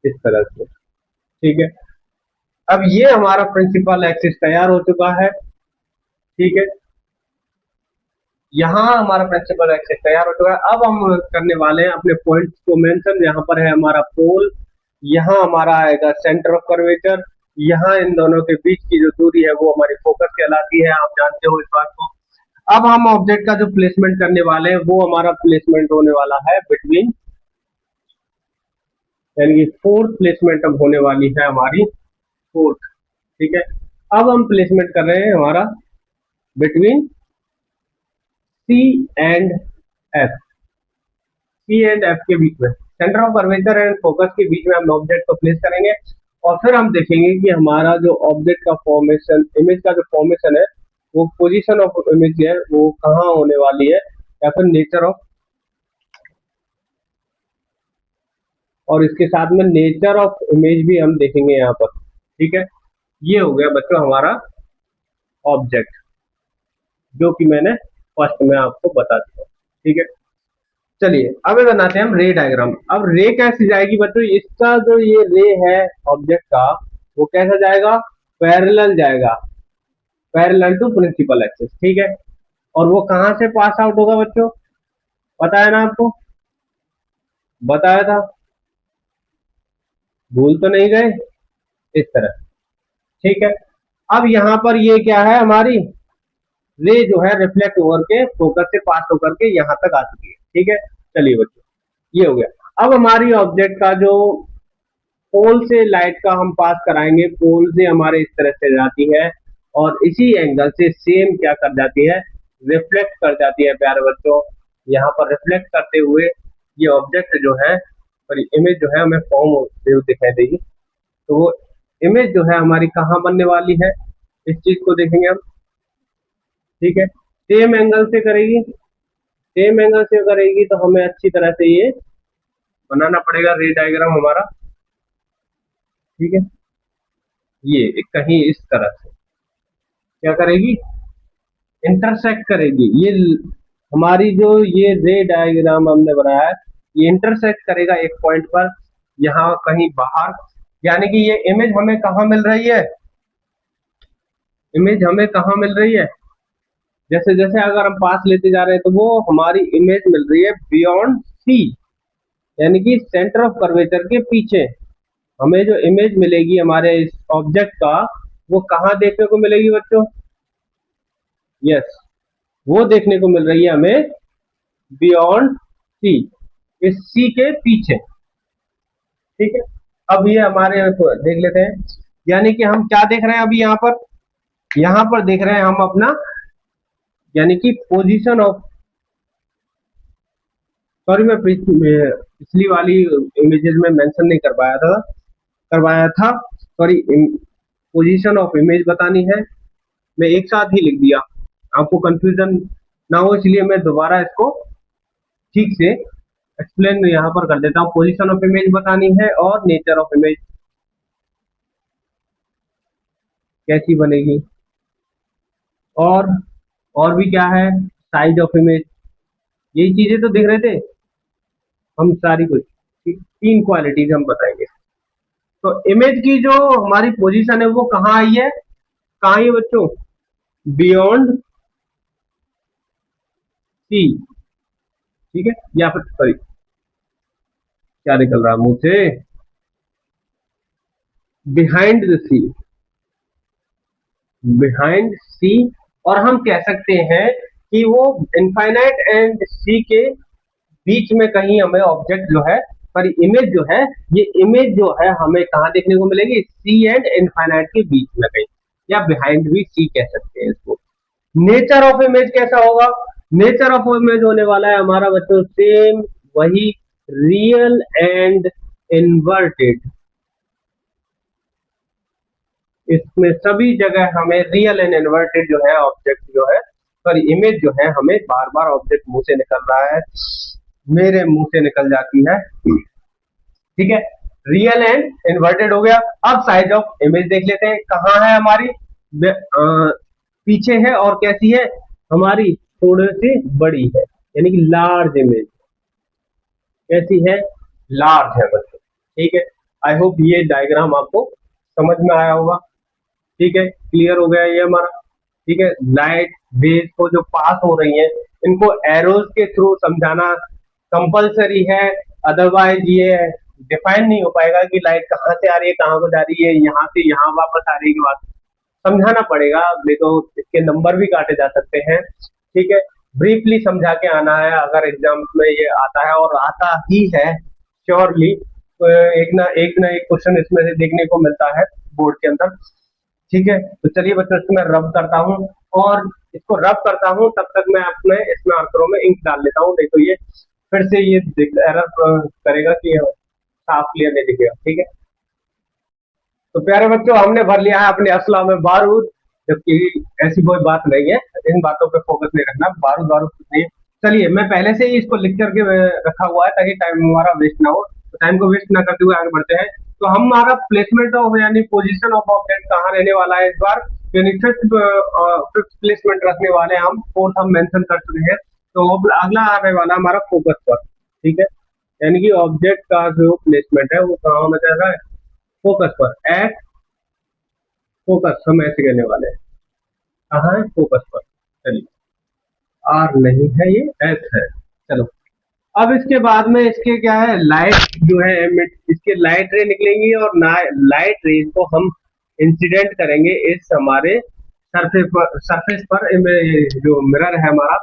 इस तरह से। ठीक है, अब ये हमारा प्रिंसिपल एक्सिस तैयार हो चुका है। ठीक है, यहाँ हमारा प्रिंसिपल एक्सिस तैयार हो चुका है। अब हम करने वाले हैं अपने पॉइंट्स को मेंशन। यहाँ पर है हमारा पोल, यहाँ हमारा आएगा सेंटर ऑफ कर्वेचर, यहाँ इन दोनों के बीच की जो दूरी है वो हमारी फोकस कहलाती है, आप जानते हो इस बात को। अब हम ऑब्जेक्ट का जो प्लेसमेंट करने वाले हैं वो हमारा प्लेसमेंट होने वाला है बिटवीन, यानी कि फोर्थ प्लेसमेंट अब होने वाली है हमारी, फोर्थ। ठीक है, अब हम प्लेसमेंट कर रहे हैं हमारा between C and F, C and F के बीच में, centre of curvature and focus के बीच में हम ऑब्जेक्ट को प्लेस करेंगे। और फिर हम देखेंगे कि हमारा जो ऑब्जेक्ट का फॉर्मेशन, इमेज का जो फॉर्मेशन है, वो पोजीशन ऑफ इमेज है वो कहाँ होने वाली है, या फिर नेचर ऑफ, और इसके साथ में नेचर ऑफ इमेज भी हम देखेंगे यहाँ पर। ठीक है, ये हो गया बच्चों हमारा ऑब्जेक्ट, जो कि मैंने फर्स्ट में आपको बता दिया। ठीक है, चलिए अब बनाते हैं हम रे डायग्राम। अब रे कैसे जाएगी बच्चों, इसका जो ये रे है ऑब्जेक्ट का, वो कैसा जाएगा, पैरेलल जाएगा, पैरेलल टू प्रिंसिपल एक्सिस। ठीक है, और वो कहां से पास आउट होगा बच्चों, पता है ना आपको, बताया था, भूल तो नहीं गए, इस तरह। ठीक है, अब यहाँ पर ये क्या है, हमारी रे जो है रिफ्लेक्ट होकर के फोकस से पास होकर के यहाँ तक आ चुकी है। ठीक है, चलिए बच्चों ये हो गया। अब हमारी ऑब्जेक्ट का जो पोल से लाइट का हम पास कराएंगे, पोल से हमारे इस तरह से जाती है, और इसी एंगल से सेम क्या कर जाती है, रिफ्लेक्ट कर जाती है प्यारे बच्चों। यहाँ पर रिफ्लेक्ट करते हुए ये ऑब्जेक्ट जो है, और इमेज जो है हमें फॉर्म दिखाई देगी। तो वो इमेज जो है हमारी कहाँ बनने वाली है, इस चीज को देखेंगे हम। ठीक है, सेम एंगल से करेगी, सेम एंगल से करेगी, तो हमें अच्छी तरह से ये बनाना पड़ेगा रे डायग्राम हमारा। ठीक है, ये कहीं इस तरह से क्या करेगी, इंटरसेक्ट करेगी। ये हमारी जो ये रे डायग्राम हमने बनाया है, ये इंटरसेक्ट करेगा एक पॉइंट पर, यहाँ कहीं बाहर। यानी कि ये इमेज हमें कहाँ मिल रही है, इमेज हमें कहाँ मिल रही है, जैसे जैसे अगर हम पास लेते जा रहे हैं तो वो हमारी इमेज मिल रही है बियॉन्ड सी, यानी कि सेंटर ऑफ कर्वेचर के पीछे। हमें जो इमेज मिलेगी हमारे इस ऑब्जेक्ट का, वो कहाँ देखने को मिलेगी बच्चों, यस, वो देखने को मिल रही है हमें बियॉन्ड सी, इस सी के पीछे। ठीक है, अब ये हमारे देख लेते हैं, यानी कि हम क्या देख रहे हैं अभी यहाँ पर देख रहे हैं हम अपना, यानी कि पोजीशन ऑफ, सॉरी मैं पिछली वाली इमेजेस में मेंशन नहीं करवाया था, सॉरी, पोजीशन ऑफ इमेज बतानी है, मैं एक साथ ही लिख दिया, आपको कंफ्यूजन ना हो इसलिए मैं दोबारा इसको ठीक से एक्सप्लेन यहाँ पर कर देता हूँ। पोजीशन ऑफ इमेज बतानी है और नेचर ऑफ इमेज कैसी बनेगी, और भी क्या है, साइज ऑफ इमेज, यही चीजें तो दिख रहे थे हम सारी कुछ। तीन क्वालिटीज हम बताएंगे। तो इमेज की जो हमारी पोजीशन है वो कहाँ आई है, कहाँ आई है बच्चों, बियॉन्ड सी, ठीक है, या फिर सॉरी क्या निकल रहा है मुंह से, बिहाइंड द सी, बिहाइंड सी। और हम कह सकते हैं कि वो इनफाइनाइट एंड सी के बीच में कहीं हमें ऑब्जेक्ट जो है, पर इमेज जो है, ये इमेज जो है हमें कहाँ देखने को मिलेगी, सी एंड इनफाइनाइट के बीच में कहीं, या बिहाइंड भी सी कह सकते हैं इसको। नेचर ऑफ इमेज कैसा होगा, नेचर ऑफ इमेज होने वाला है हमारा बच्चों सेम वही, रियल एंड इन्वर्टेड। इसमें सभी जगह हमें रियल एंड इन्वर्टेड जो है ऑब्जेक्ट जो है, सॉरी इमेज जो है, हमें बार बार ऑब्जेक्ट मुंह से निकल रहा है, मेरे मुंह से निकल जाती है, ठीक है। रियल एंड इन्वर्टेड हो गया। अब साइज ऑफ इमेज देख लेते हैं, कहाँ है हमारी, पीछे है, और कैसी है हमारी, थोड़ी सी बड़ी है, यानी कि लार्ज इमेज, कैसी है, लार्ज है बच्चों, ठीक है। आई होप ये डायग्राम आपको समझ में आया होगा, ठीक है, क्लियर हो गया ये हमारा, ठीक है। लाइट वेव्स को जो पास हो रही है, इनको एरोज के थ्रू समझाना कंपलसरी है, अदरवाइज ये डिफाइन नहीं हो पाएगा कि लाइट कहाँ से आ रही है, कहाँ को जा रही है, यहाँ से यहाँ वापस आ रही है कि बात समझाना पड़ेगा, नहीं तो इसके नंबर भी काटे जा सकते हैं, ठीक है। ब्रीफली समझा के आना है, अगर एग्जाम में ये आता है, और आता ही है श्योरली, तो एक ना एक क्वेश्चन इसमें से देखने को मिलता है बोर्ड के अंदर, ठीक है। तो चलिए बच्चों इसको मैं रब करता हूँ, और इसको रब करता हूँ तब तक मैं अपने इसमें आंसरों में इंक डाल लेता हूँ, नहीं तो ये फिर से ये एरर करेगा कि साफ क्लियर नहीं दिखेगा, ठीक है। तो प्यारे बच्चों हमने भर लिया है अपने असला में बारूद, जबकि ऐसी कोई बात नहीं है, इन बातों पे फोकस नहीं रखना, बारूद बारूद नहीं। चलिए मैं पहले से ही इसको लिख करके रखा हुआ है ताकि टाइम हमारा वेस्ट ना हो, तो टाइम को वेस्ट ना करते हुए आगे बढ़ते हैं। तो हमारा प्लेसमेंट ऑफ यानी पोजीशन ऑफ ऑब्जेक्ट कहाँ रहने वाला है इस बार, यानी फिफ्थ प्लेसमेंट रखने वाले हम, फोर्थ हम मेंशन कर चुके हैं, तो अगला आने वाला हमारा फोकस पर, ठीक है। यानी कि ऑब्जेक्ट का जो प्लेसमेंट है वो कहाँ होना चाह रहा है, फोकस पर, एट फोकस हम ऐसे कहने वाले हैं, कहाँ है, फोकस पर। चलिए आर नहीं है, ये एस है, चलो। अब इसके बाद में इसके क्या है, लाइट जो है इसके लाइट रे निकलेंगी, और लाइट रेज को हम इंसिडेंट करेंगे इस हमारे सरफेस पर जो मिरर है हमारा।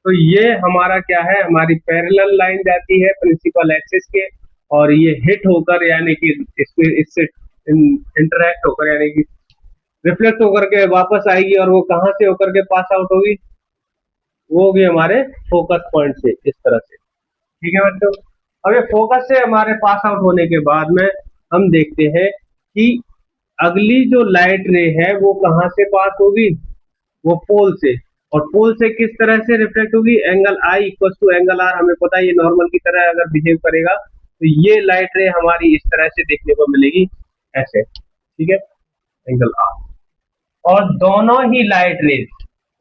तो ये हमारा क्या है, हमारी पैरेलल लाइन जाती है प्रिंसिपल एक्सिस के, और ये हिट होकर यानी कि इससे इंटरेक्ट होकर यानी कि रिफ्लेक्ट होकर के वापस आएगी, और वो कहाँ से होकर के पास आउट होगी, वो होगी हमारे फोकस पॉइंट से, इस तरह से, ठीक है बच्चों। अब ये फोकस से हमारे पास आउट होने के बाद में हम देखते हैं कि अगली जो लाइट रे है वो कहाँ से पास होगी, वो पोल से, और पोल से किस तरह से रिफ्लेक्ट होगी, angle I equal to angle R, हमें पता है ये नॉर्मल की तरह अगर बिहेव करेगा तो ये लाइट रे हमारी इस तरह से देखने को मिलेगी, ऐसे, ठीक है, एंगल आर। और दोनों ही लाइट रेज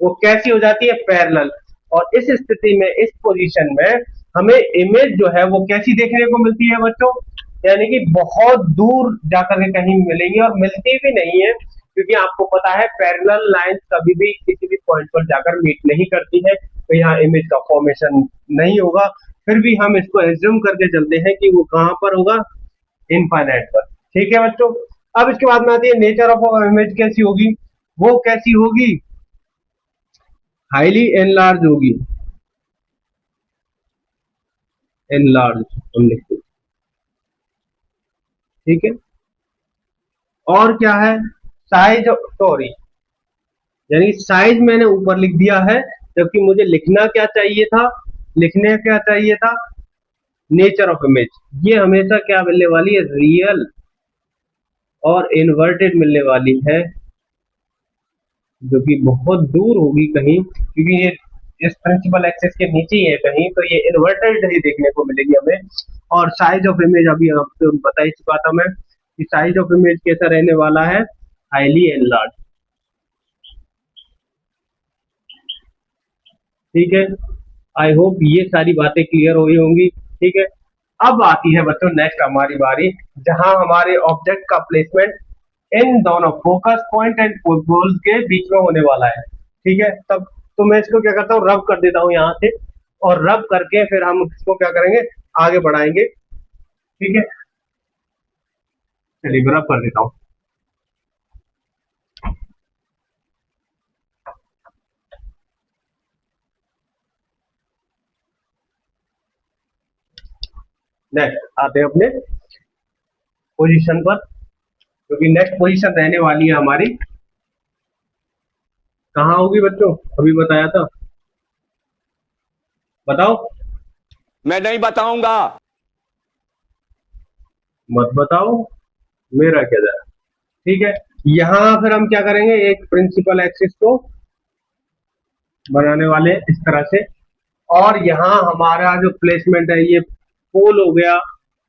वो कैसी हो जाती है, पैरेलल, और इस स्थिति में, इस पोजीशन में हमें इमेज जो है वो कैसी देखने को मिलती है बच्चों, यानी कि बहुत दूर जाकर के कहीं मिलेंगी, और मिलती भी नहीं है, क्योंकि आपको पता है पैरेलल लाइन कभी भी किसी भी पॉइंट पर जाकर मीट नहीं करती है, तो यहाँ इमेज का फॉर्मेशन नहीं होगा। फिर भी हम इसको एज्यूम करके चलते हैं कि वो कहाँ पर होगा, इनफाइनाइट पर, ठीक है बच्चों। अब इसके बाद में आती है नेचर ऑफ इमेज कैसी होगी, वो कैसी होगी, हाईली एनलार्ज होगी, एनलार्ज हम लिखते हैं, ठीक है। और क्या है, साइज, सॉरी यानी साइज मैंने ऊपर लिख दिया है, जबकि मुझे लिखना क्या चाहिए था, लिखने क्या चाहिए था, नेचर ऑफ इमेज। ये हमेशा क्या मिलने वाली है, रियल और इन्वर्टेड मिलने वाली है, जो कि बहुत दूर होगी कहीं, क्योंकि ये इस प्रिंसिपल एक्सिस के नीचे ही है कहीं, तो ये इन्वर्टेड ही देखने को मिलेगी हमें। और साइज ऑफ इमेज अभी आपको बता ही चुका था मैं कि साइज ऑफ इमेज कैसा रहने वाला है, हाईली एनलार्ज। ठीक है, आई होप ये सारी बातें क्लियर हुई होंगी। ठीक है, अब आती है बच्चों नेक्स्ट हमारी बारी, जहां हमारे ऑब्जेक्ट का प्लेसमेंट इन दोनों फोकस पॉइंट एंड गोल के बीच में होने वाला है। ठीक है, तब तो मैं इसको क्या करता हूँ, रब कर देता हूँ यहाँ से, और रब करके फिर हम इसको क्या करेंगे, आगे बढ़ाएंगे। ठीक है, चलिए रब कर देता हूँ। नेक्स्ट आते हैं अपने पोजीशन पर, क्योंकि नेक्स्ट पोजीशन रहने वाली है हमारी, कहाँ होगी बच्चों, अभी बताया था, बताओ। मैं नहीं बताऊंगा। मत बताओ, मेरा क्या जाए। ठीक है, यहाँ फिर हम क्या करेंगे, एक प्रिंसिपल एक्सिस को बनाने वाले इस तरह से, और यहाँ हमारा जो प्लेसमेंट है ये पोल हो गया।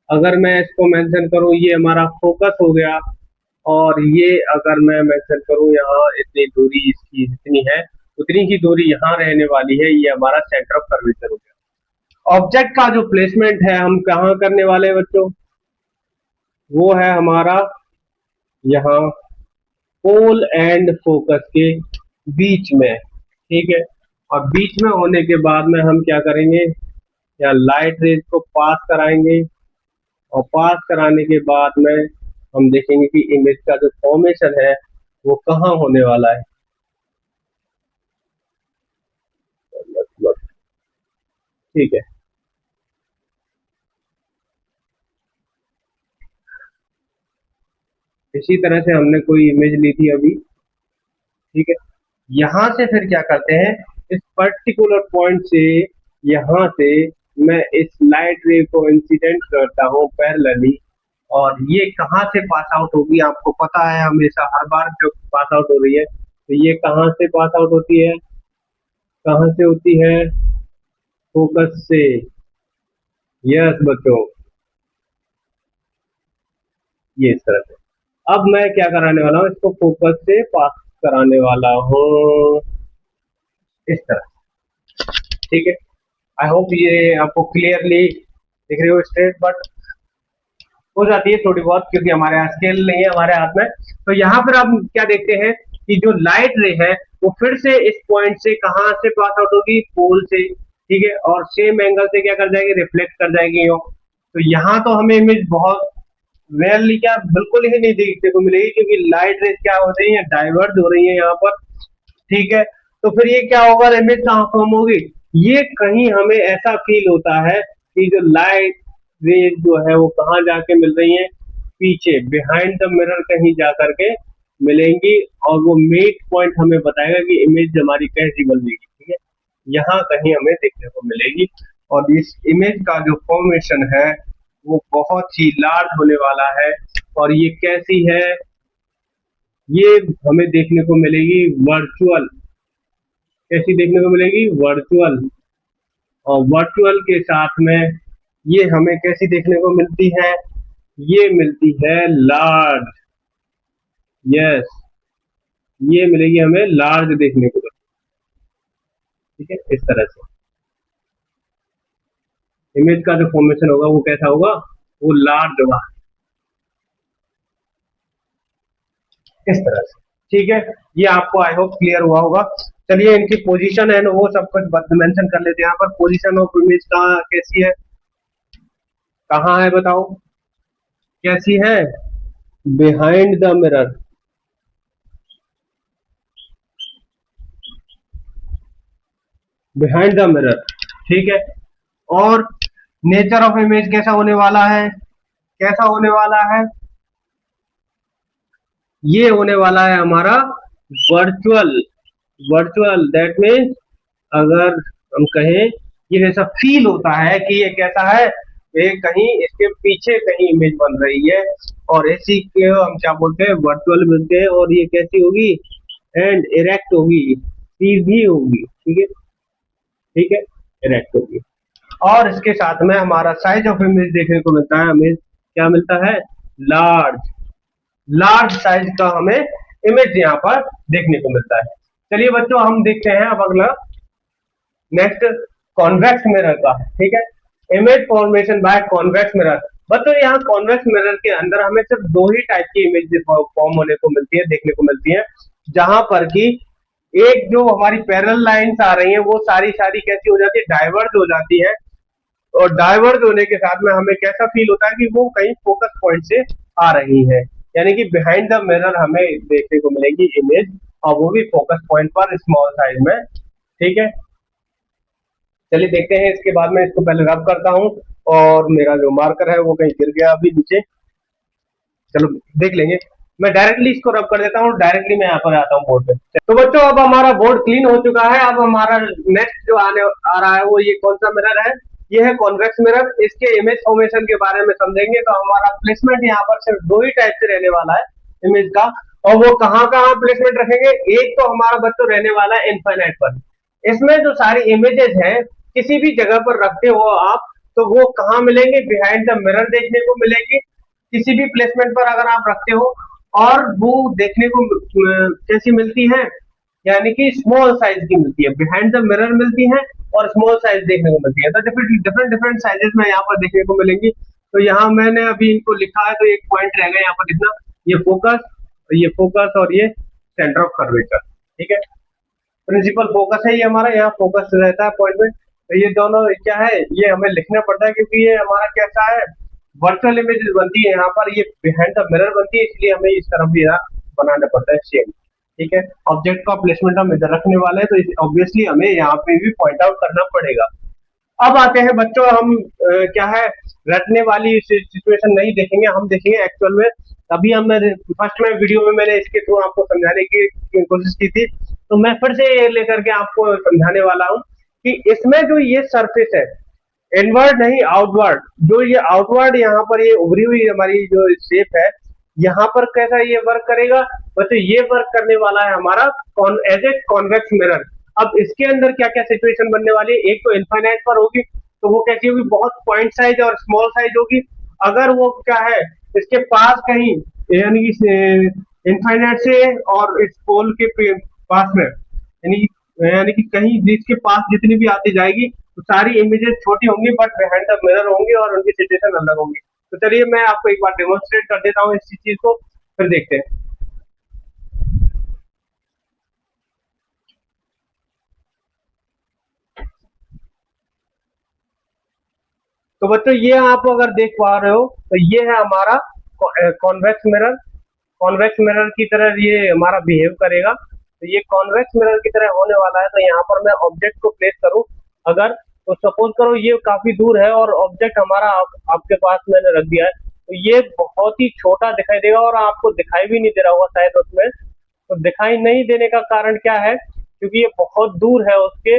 अगर मैं इसको मेंशन करूँ, ये हमारा फोकस हो गया, और ये अगर मैं मेंशन करूँ यहाँ, इतनी दूरी इसकी जितनी है उतनी ही दूरी यहाँ रहने वाली है, ये हमारा सेंटर ऑफ कर्वेचर हो गया। ऑब्जेक्ट का जो प्लेसमेंट है हम कहाँ करने वाले हैं बच्चों, वो है हमारा यहाँ पोल एंड फोकस के बीच में। ठीक है, और बीच में होने के बाद में हम क्या करेंगे, या लाइट रेज को पास कराएंगे, और पास कराने के बाद में हम देखेंगे कि इमेज का जो फॉर्मेशन है वो कहाँ होने वाला है। ठीक है, इसी तरह से हमने कोई इमेज ली थी अभी। ठीक है, यहाँ से फिर क्या करते हैं, इस पर्टिकुलर पॉइंट से यहाँ से मैं इस लाइट रे को इंसिडेंट करता हूँ पैरेलली, और ये कहाँ से पास आउट होगी, आपको पता है हमेशा हर बार जो पास आउट हो रही है, तो ये कहाँ से पास आउट होती है, कहाँ से होती है, फोकस से। यस बच्चों, ये इस तरह से। अब मैं क्या कराने वाला हूँ, इसको फोकस से पास कराने वाला हूँ इस तरह। ठीक है, आई होप ये आपको क्लियरली दिख रही हो स्ट्रेट, बट हो जाती है थोड़ी बहुत क्योंकि हमारे यहाँ स्केल नहीं है हमारे हाथ में। तो यहाँ पर हम क्या देखते हैं कि जो लाइट रे है वो फिर से इस पॉइंट से कहाँ से पास आउट होगी, पोल से। ठीक है, और सेम एंगल से क्या कर जाएगी, रिफ्लेक्ट कर जाएगी यो। तो यहाँ तो हमें इमेज बहुत रेयरली, क्या बिल्कुल ही नहीं देखने को मिलेगी, क्योंकि लाइट रेज क्या हो रही है, डाइवर्ज हो रही है यहाँ पर। ठीक है, तो फिर ये क्या होगा, इमेज कहाँ फॉर्म होगी, ये कहीं हमें ऐसा फील होता है कि जो लाइट रेज जो है वो कहाँ जाके मिल रही है, पीछे बिहाइंड द मिरर कहीं जा करके मिलेंगी, और वो मेट पॉइंट हमें बताएगा कि इमेज हमारी कैसी बनेगी। ठीक है, यहाँ कहीं हमें देखने को मिलेगी, और इस इमेज का जो फॉर्मेशन है वो बहुत ही लार्ज होने वाला है। और ये कैसी है, ये हमें देखने को मिलेगी वर्चुअल। कैसी देखने को मिलेगी, वर्चुअल। और वर्चुअल के साथ में ये हमें कैसी देखने को मिलती है, ये मिलती है लार्ज। यस, ये मिलेगी हमें लार्ज देखने को। ठीक है, इस तरह से इमेज का जो फॉर्मेशन होगा वो कैसा होगा, वो लार्ज होगा इस तरह से। ठीक है, ये आपको आई होप क्लियर हुआ होगा। चलिए इनकी पोजीशन है वो सब कुछ मेंशन कर लेते हैं। यहाँ पर पोजीशन ऑफ इमेज कहाँ कैसी है, कहाँ है बताओ, कैसी है, behind the mirror. Behind the mirror. ठीक है, और नेचर ऑफ इमेज कैसा होने वाला है, कैसा होने वाला है, ये होने वाला है हमारा वर्चुअल। वर्चुअल दैट मीन्स अगर हम कहें, ये ऐसा फील होता है कि ये कैसा है, ये कहीं इसके पीछे कहीं इमेज बन रही है, और ऐसी के हम क्या बोलते हैं, वर्चुअल बोलते हैं। और ये कैसी होगी, एंड इरेक्ट होगी, सीधी होगी। ठीक है, ठीक है, इरेक्ट होगी। और इसके साथ में हमारा साइज ऑफ इमेज देखने को मिलता है, हमें क्या मिलता है, लार्ज, लार्ज साइज का हमें इमेज यहाँ पर देखने को मिलता है। चलिए बच्चों हम देखते हैं अब अगला, नेक्स्ट कॉन्वेक्स मिरर का। ठीक है, image formation by convex mirror. बच्चों यहाँ कॉन्वेक्स मिरर के अंदर हमें सिर्फ दो ही टाइप की इमेज फॉर्म होने को मिलती है, देखने को मिलती है, जहां पर कि एक जो हमारी पैरेलल लाइंस आ रही हैं वो सारी सारी कैसी हो जाती है, डाइवर्ज हो जाती है। और डाइवर्ज होने के साथ में हमें कैसा फील होता है कि वो कहीं फोकस पॉइंट से आ रही है, यानी कि बिहाइंड द मिरर हमें देखने को मिलेगी इमेज, और वो भी फोकस पॉइंट पर स्मॉल साइज में। ठीक है, चलिए देखते हैं। इसके बाद में इसको पहले रब करता हूँ, और मेरा जो मार्कर है वो कहीं गिर गया अभी नीचे, चलो देख लेंगे। मैं डायरेक्टली इसको रब कर देता हूँ, डायरेक्टली मैं यहाँ पर आता हूँ बोर्ड पे। तो बच्चों अब हमारा बोर्ड क्लीन हो चुका है। अब हमारा नेक्स्ट जो आने आ रहा है वो ये कौन सा मिरर है, ये है कॉन्वेक्स मिरर। इसके इमेज फॉर्मेशन के बारे में समझेंगे। तो हमारा प्लेसमेंट यहाँ पर सिर्फ दो ही टाइप से रहने वाला है इमेज का, और वो कहाँ कहाँ प्लेसमेंट रखेंगे। एक तो हमारा बच्चों रहने वाला है इनफाइनाइट पर। इसमें जो सारी इमेजेस हैं किसी भी जगह पर रखते हो आप, तो वो कहाँ मिलेंगे, बिहाइंड द मिरर देखने को मिलेगी, किसी भी प्लेसमेंट पर अगर आप रखते हो। और वो देखने को कैसी मिलती है, यानी कि स्मॉल साइज की मिलती है, बिहाइंड द मिरर मिलती है और स्मॉल साइज देखने को मिलती है। तो डिफरेंट डिफरेंट साइजेस में यहाँ पर देखने को मिलेंगी। तो यहाँ मैंने अभी इनको लिखा है, तो एक पॉइंट रह गया यहाँ पर लिखना, ये फोकस, ये फोकस और ये सेंटर ऑफ कर्वेचर। ठीक है, प्रिंसिपल फोकस है ये हमारा, यहाँ फोकस रहता है पॉइंट में। तो ये दोनों क्या है, ये हमें लिखना पड़ता है, क्योंकि ये हमारा कैसा है, वर्चुअल इमेजेस बनती है यहाँ पर, ये बिहाइंड द मिरर बनती है, इसलिए हमें इस तरफ भी यहाँ बनाना पड़ता है सेम। ठीक है, ऑब्जेक्ट का प्लेसमेंट हम इधर रखने वाले हैं, तो ऑब्वियसली हमें यहाँ पे भी पॉइंट आउट करना पड़ेगा। अब आते हैं बच्चों, हम क्या है, रटने वाली सिचुएशन नहीं देखेंगे, हम देखेंगे एक्चुअल में। अभी हम फर्स्ट में वीडियो में मैंने इसके थ्रू आपको समझाने की कोशिश की थी, तो मैं फिर से ये लेकर के आपको समझाने वाला हूँ कि इसमें जो ये सरफेस है, इनवर्ड नहीं आउटवर्ड, जो ये आउटवर्ड यहाँ पर ये उभरी हुई हमारी जो शेप है, यहाँ पर कैसा ये वर्क करेगा, वैसे ये वर्क करने वाला है हमारा एज ए कॉन्वेक्स मिरर। अब इसके अंदर क्या क्या सिचुएशन बनने वाली है, एक तो इनफाइनाइट पर होगी, तो वो कैसी होगी, बहुत पॉइंट साइज और स्मॉल साइज होगी। अगर वो क्या है, इसके पास कहीं, यानी कि इनफाइनाइट से और इस पोल के पास में, यानी कि कहीं जिसके पास जितनी भी आती जाएगी, तो सारी इमेजेस छोटी होंगी बट बिहाइंड द मिरर होंगी और उनकी सिचुएशन अलग होंगी। तो चलिए मैं आपको एक बार डेमोन्स्ट्रेट कर देता हूँ इस चीज को, फिर देखते हैं। तो बच्चों ये आप अगर देख पा रहे हो, तो ये है हमारा कॉन्वेक्स मिरर। कॉन्वेक्स मिरर की तरह ये हमारा बिहेव करेगा। तो ये कॉन्वेक्स मिरर की तरह होने वाला है। तो यहाँ पर मैं ऑब्जेक्ट को प्लेस करूं अगर, तो सपोज करो ये काफी दूर है और ऑब्जेक्ट हमारा आपके पास मैंने रख दिया है, तो ये बहुत ही छोटा दिखाई देगा और आपको दिखाई भी नहीं दे रहा होगा शायद उसमें। तो दिखाई नहीं देने का कारण क्या है, क्योंकि ये बहुत दूर है उसके,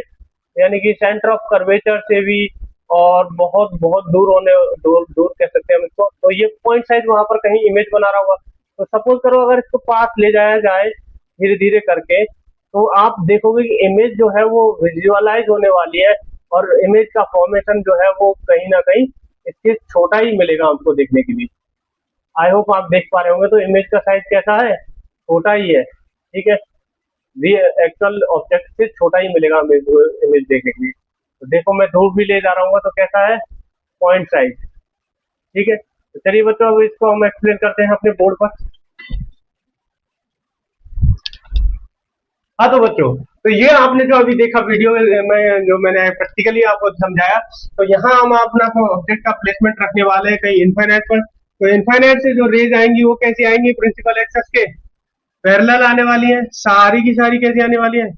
यानी कि सेंटर ऑफ कर्वेचर से भी, और बहुत बहुत दूर होने, दूर दूर कह सकते हैं हम इसको। तो ये पॉइंट साइज वहां पर कहीं इमेज बना रहा होगा। तो सपोज करो अगर इसको पास ले जाया जाए धीरे धीरे करके, तो आप देखोगे कि इमेज जो है वो विजुअलाइज होने वाली है, और इमेज का फॉर्मेशन जो है वो कहीं ना कहीं इससे छोटा ही मिलेगा हमको देखने के लिए। आई होप आप देख पा रहे होंगे। तो इमेज का साइज कैसा है, छोटा ही है। ठीक है, एक्चुअल ऑब्जेक्ट से छोटा ही मिलेगा हमें इमेज देखने के लिए। तो देखो मैं धूप भी ले जा रहा हूँ, तो कैसा है, पॉइंट साइज। ठीक है, तो चलिए बच्चों अब इसको हम एक्सप्लेन करते हैं अपने बोर्ड पर। हाँ तो बच्चों, तो ये आपने जो अभी देखा वीडियो में, जो मैंने प्रैक्टिकली आपको समझाया, तो यहाँ हम अपना ऑब्जेक्ट का प्लेसमेंट रखने वाले हैं कहीं इनफाइनाइट पर। तो इनफाइनाइट से जो रेज आएंगी वो कैसी आएंगी, प्रिंसिपल एक्सेस के पैरेलल आने वाली है, सारी की सारी कैसी आने वाली है,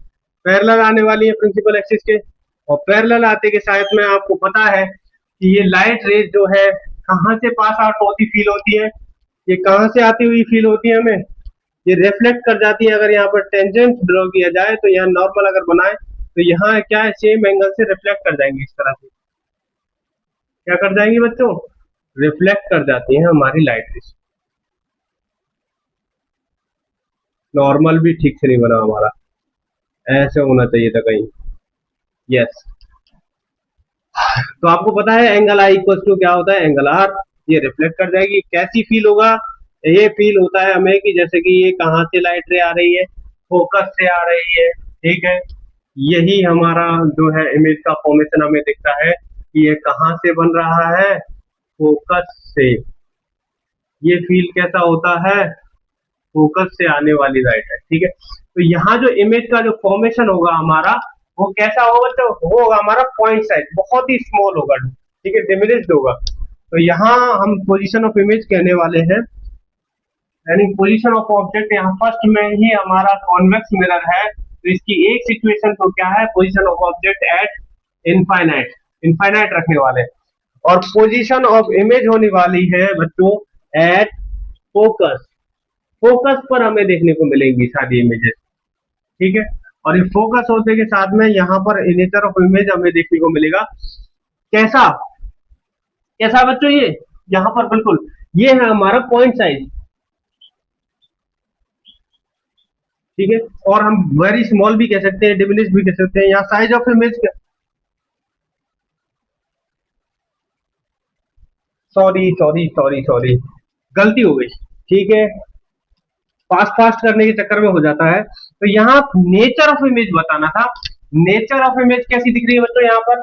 पैरेलल आने वाली है प्रिंसिपल एक्सिस के। और पैरेलल आते के साथ में आपको पता है कि ये लाइट रेज जो है कहाँ से पास आउट होती फील होती है, ये कहाँ से आती हुई फील होती है हमें, ये रिफ्लेक्ट कर जाती है। अगर यहाँ पर टेंजेंट ड्रॉ किया जाए, तो यहाँ नॉर्मल अगर बनाए, तो यहाँ क्या है, सेम एंगल से रिफ्लेक्ट कर जाएंगे इस तरह से। क्या कर जाएंगी बच्चों, रिफ्लेक्ट कर जाती है हमारी लाइट रेज। नॉर्मल भी ठीक से नहीं बना हमारा, ऐसे होना चाहिए था कहीं। यस, तो आपको पता है एंगल आई इक्वल टू क्या होता है, एंगल आर। ये रिफ्लेक्ट कर जाएगी, कैसी फील होगा, ये फील होता है हमें कि जैसे कि ये कहाँ से लाइट रे आ रही है, फोकस से आ रही है, ठीक है। यही हमारा जो है इमेज का फॉर्मेशन हमें दिखता है कि ये कहाँ से बन रहा है, फोकस से। ये फील कैसा होता है, फोकस से आने वाली लाइट है, ठीक है। तो यहाँ जो इमेज का जो फॉर्मेशन होगा हमारा, वो कैसा होगा, तो वो होगा हमारा पॉइंट साइज, बहुत ही स्मॉल होगा, ठीक है, डिमिनिश्ड होगा। तो यहाँ हम पोजीशन ऑफ इमेज कहने वाले हैं, यानी पोजीशन ऑफ ऑब्जेक्ट। यहाँ फर्स्ट में ही हमारा कॉन्वेक्स मिरर है, तो इसकी एक सिचुएशन तो क्या है, position of object at infinite, infinite रखने वाले। और पोजीशन ऑफ इमेज होने वाली है बच्चों एट फोकस, फोकस पर हमें देखने को मिलेंगी सारी इमेजेस, ठीक है। और ये फोकस होते के साथ में यहाँ पर नेचर ऑफ इमेज हमें देखने को मिलेगा कैसा, कैसा बच्चों, ये यहाँ पर बिल्कुल ये है हमारा पॉइंट साइज, ठीक है। और हम वेरी स्मॉल भी कह सकते हैं, डिमिनिश भी कह सकते हैं। यहाँ size of image, sorry sorry sorry sorry, गलती हो गई, ठीक है, फास्ट फास्ट करने के चक्कर में हो जाता है। तो यहाँ नेचर ऑफ इमेज बताना था। नेचर ऑफ इमेज कैसी दिख रही है बच्चों, यहाँ पर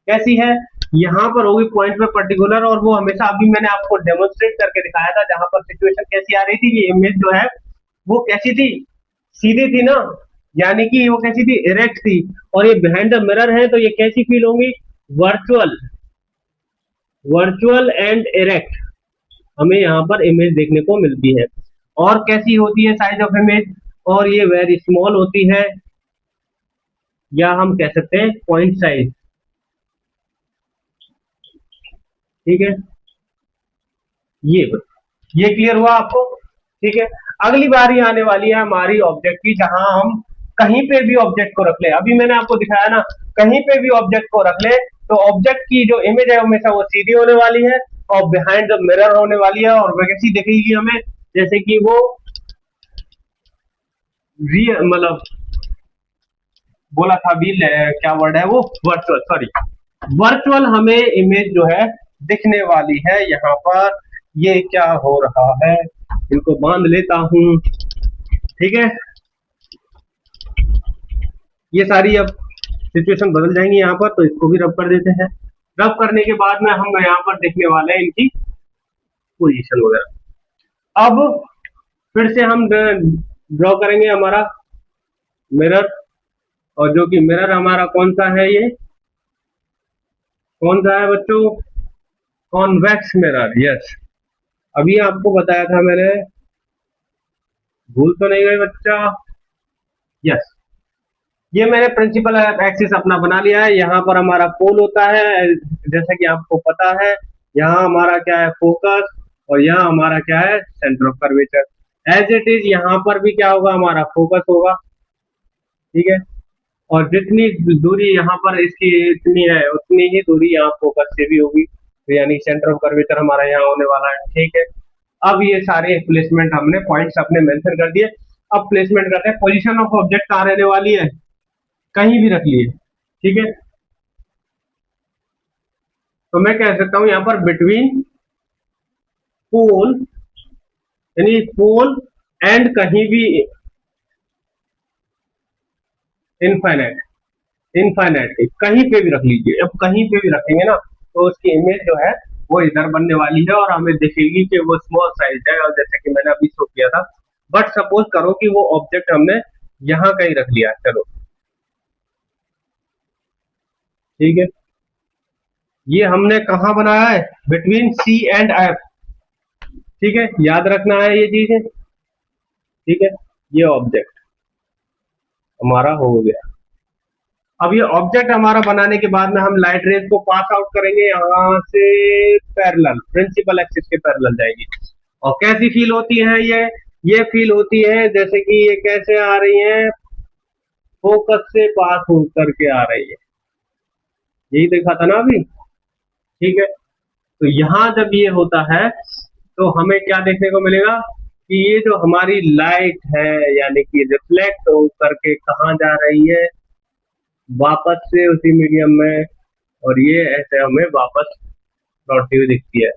कैसी है, यहाँ पर होगी पॉइंट पे पर्टिकुलर, और वो हमेशा अभी मैंने आपको डेमोन्स्ट्रेट करके दिखाया था, जहां पर सिचुएशन कैसी आ रही थी, ये इमेज जो है वो कैसी थी, सीधी थी ना, यानी कि वो कैसी थी, इरेक्ट थी। और ये बिहाइंड द मिरर है, तो ये कैसी फील होंगी, वर्चुअल, वर्चुअल एंड इरेक्ट हमें यहाँ पर इमेज देखने को मिलती है। और कैसी होती है साइज ऑफ इमेज, और ये वेरी स्मॉल होती है, या हम कह सकते हैं पॉइंट साइज, ठीक है। ये क्लियर हुआ आपको, ठीक है। अगली बारी आने वाली है हमारी ऑब्जेक्ट की, जहां हम कहीं पे भी ऑब्जेक्ट को रख ले। अभी मैंने आपको दिखाया ना, कहीं पे भी ऑब्जेक्ट को रख ले तो ऑब्जेक्ट की जो इमेज है हमेशा वो सीधी होने वाली है और बिहाइंड द मिरर होने वाली है, और वैसी दिखेगी हमें जैसे कि वो मतलब बोला था भी, क्या वर्ड है वो, वर्चुअल, सॉरी, वर्चुअल हमें इमेज जो है दिखने वाली है यहाँ पर। ये क्या हो रहा है, इनको बांध लेता हूं, ठीक है। ये सारी अब सिचुएशन बदल जाएंगी यहाँ पर, तो इसको भी रब कर देते हैं। रब करने के बाद में हम यहाँ पर देखने वाले हैं इनकी पोजीशन वगैरह। अब फिर से हम ड्रॉ करेंगे हमारा मिरर, और जो कि मिरर हमारा कौन सा है, ये कौन सा है बच्चों, कॉन्वेक्स मिरर, यस। अभी आपको बताया था मैंने, भूल तो नहीं गए बच्चा, यस। ये मैंने प्रिंसिपल एक्सिस अपना बना लिया है। यहाँ पर हमारा पोल होता है, जैसा कि आपको पता है। यहाँ हमारा क्या है, फोकस, और यहाँ हमारा क्या है, centre of curvature. As it is यहाँ पर भी क्या होगा, हमारा फोकस होगा, ठीक है। और जितनी दूरी यहाँ पर इसकी इतनी है, उतनी ही दूरी यहाँ फोकस से भी होगी, तो यानी सेंटर ऑफ कर्वेचर हमारा यहाँ होने वाला है, ठीक है। अब ये सारे प्लेसमेंट हमने पॉइंट्स अपने मेंशन कर दिए। अब प्लेसमेंट करते हैं। पोजीशन ऑफ ऑब्जेक्ट कहाँ रहने वाली है, कहीं भी रख लिए, ठीक है। तो मैं कह सकता हूं यहाँ पर बिटवीन पोल, यानी पोल एंड कहीं भी इनफाइनाइट, इनफाइनाइट कहीं पे भी रख लीजिए। अब कहीं पे भी रखेंगे ना, तो उसकी इमेज जो है वो इधर बनने वाली है, और हमें दिखेगी कि वो स्मॉल साइज है, और जैसे कि मैंने अभी शो किया था। बट सपोज करो कि वो ऑब्जेक्ट हमने यहाँ कहीं रख लिया, चलो ठीक है। ये हमने कहा बनाया है, बिटवीन सी एंड एफ, ठीक है, याद रखना है ये चीजें, ठीक है। ये ऑब्जेक्ट हमारा हो गया। अब ये ऑब्जेक्ट हमारा बनाने के बाद में हम लाइट रेज को पास आउट करेंगे यहाँ से, पैरेलल, प्रिंसिपल एक्सिस के पैरेलल जाएगी। और कैसी फील होती है ये फील होती है जैसे कि ये कैसे आ रही है, फोकस से पास हो करके आ रही है। यही देखा था ना अभी, ठीक है। तो यहाँ जब ये होता है तो हमें क्या देखने को मिलेगा कि ये जो हमारी लाइट है, यानी कि रिफ्लेक्ट हो करके कहाँ जा रही है, वापस से उसी मीडियम में और ये ऐसे हमें वापस लौटती हुई दिखती है।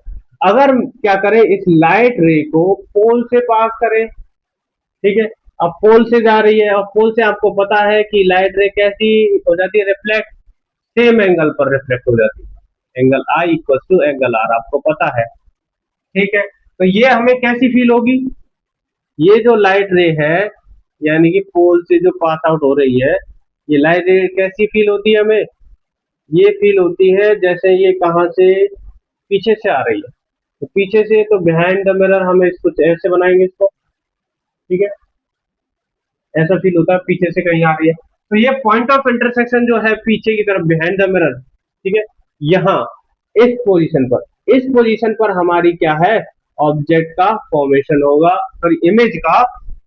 अगर क्या करें, इस लाइट रे को पोल से पास करें, ठीक है। अब पोल से जा रही है और पोल से आपको पता है कि लाइट रे कैसी हो जाती है, रिफ्लेक्ट, सेम एंगल पर रिफ्लेक्ट हो जाती है, angle I equal to angle R, आपको पता है, ठीक है। तो ये हमें कैसी फील होगी, ये जो लाइट रे है यानी कि पोल से जो पास आउट हो रही है, ये लाइट रे कैसी फील होती है हमें, ये फील होती है जैसे ये कहां से, पीछे से आ रही है। तो पीछे से, तो बिहाइंड द मिरर हम इसको ऐसे बनाएंगे इसको, ठीक है, ऐसा फील होता है पीछे से कहीं आ रही है। तो ये पॉइंट ऑफ इंटरसेक्शन जो है पीछे की तरफ, बिहाइंड द मिरर, ठीक है, यहाँ इस पोजीशन पर हमारी क्या है, ऑब्जेक्ट का फॉर्मेशन होगा, सॉरी इमेज का,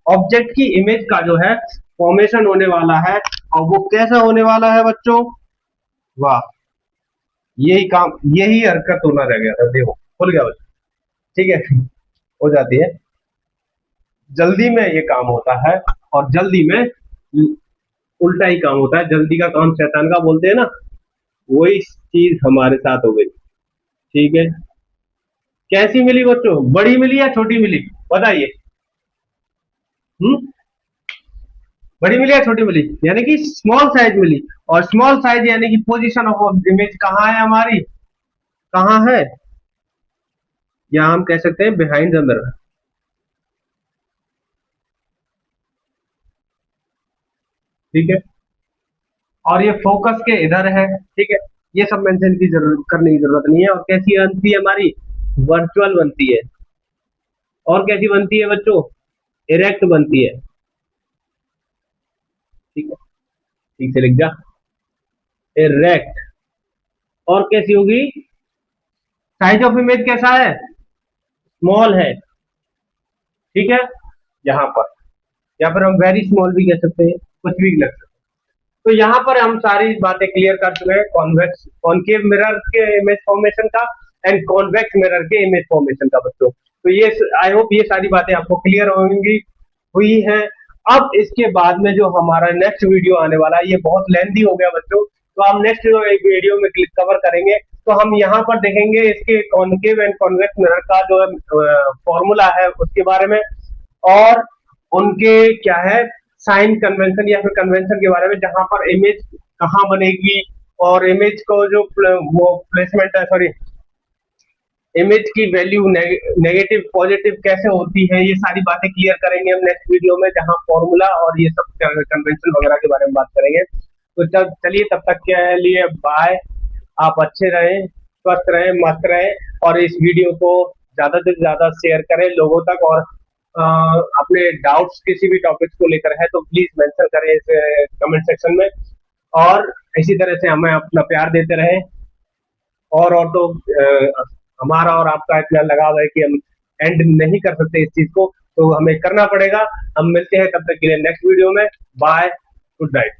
ऑब्जेक्ट की इमेज का जो है फॉर्मेशन होने वाला है। और वो कैसा होने वाला है बच्चों, वाह, यही काम, यही हरकत होना रह गया था, देखो खुल गया बच्चों, ठीक है, हो जाती है, जल्दी में ये काम होता है और जल्दी में उल्टा ही काम होता है, जल्दी का काम शैतान का बोलते हैं ना, वही चीज हमारे साथ हो गई, ठीक है। कैसी मिली बच्चों, बड़ी मिली या छोटी मिली, बताइए। हम्म, बड़ी मिली या छोटी मिली, यानी कि स्मॉल साइज मिली। और स्मॉल साइज यानी कि पोजीशन ऑफ इमेज कहाँ है हमारी, कहाँ है, या हम कह सकते हैं बिहाइंड द मिरर, ठीक है। और ये फोकस के इधर है, ठीक है। ये सब मेंशन की जरूरत, करने की जरूरत नहीं है। और कैसी बनती है हमारी, वर्चुअल बनती है। और कैसी बनती है बच्चों, इरेक्ट बनती है, ठीक है, ठीक से लिख जा, इरेक्ट। और कैसी होगी, साइज ऑफ इमेज कैसा है, स्मॉल है, ठीक है, यहाँ पर, या फिर हम वेरी स्मॉल भी कह सकते हैं, कुछ भी लग सकते हैं। तो यहाँ पर हम सारी बातें क्लियर कर चुके हैं, कॉन्वेक्स कॉनकेव मिरर के इमेज फॉर्मेशन का एंड कॉन्वेक्स मिरर के इमेज फॉर्मेशन का बच्चों। तो ये, आई होप ये सारी बातें आपको क्लियर होंगी, हुई है। अब इसके बाद में जो हमारा नेक्स्ट वीडियो आने वाला है, ये बहुत लेंथी हो गया बच्चों, तो हम नेक्स्ट वीडियो में कवर करेंगे। तो हम यहाँ पर देखेंगे इसके कॉनकेव एंड कॉन्वेक्स मिरर का जो फॉर्मूला है उसके बारे में, और उनके क्या है साइन कन्वेंशन या फिर कन्वेंशन के बारे में, जहां पर इमेज कहाँ बनेगी और इमेज को जो वो प्लेसमेंट है, सॉरी इमेज की वैल्यू नेगेटिव पॉजिटिव कैसे होती है, ये सारी बातें क्लियर करेंगे हम नेक्स्ट वीडियो में, जहां फॉर्मूला और ये सब कन्वेंशन वगैरह के बारे में बात करेंगे। तो चलिए तब तक के लिए बाय, आप अच्छे रहें, स्वस्थ रहें, मस्त रहें, और इस वीडियो को ज्यादा से ज्यादा शेयर करें लोगों तक। और अपने डाउट्स किसी भी टॉपिक्स को लेकर है तो प्लीज मेंशन करें इस कमेंट सेक्शन में, और इसी तरह से हमें अपना प्यार देते रहें। और तो हमारा और आपका इतना लगाव है कि हम एंड नहीं कर सकते इस चीज को, तो हमें करना पड़ेगा। हम मिलते हैं तब तक के लिए नेक्स्ट वीडियो में, बाय, गुड नाइट।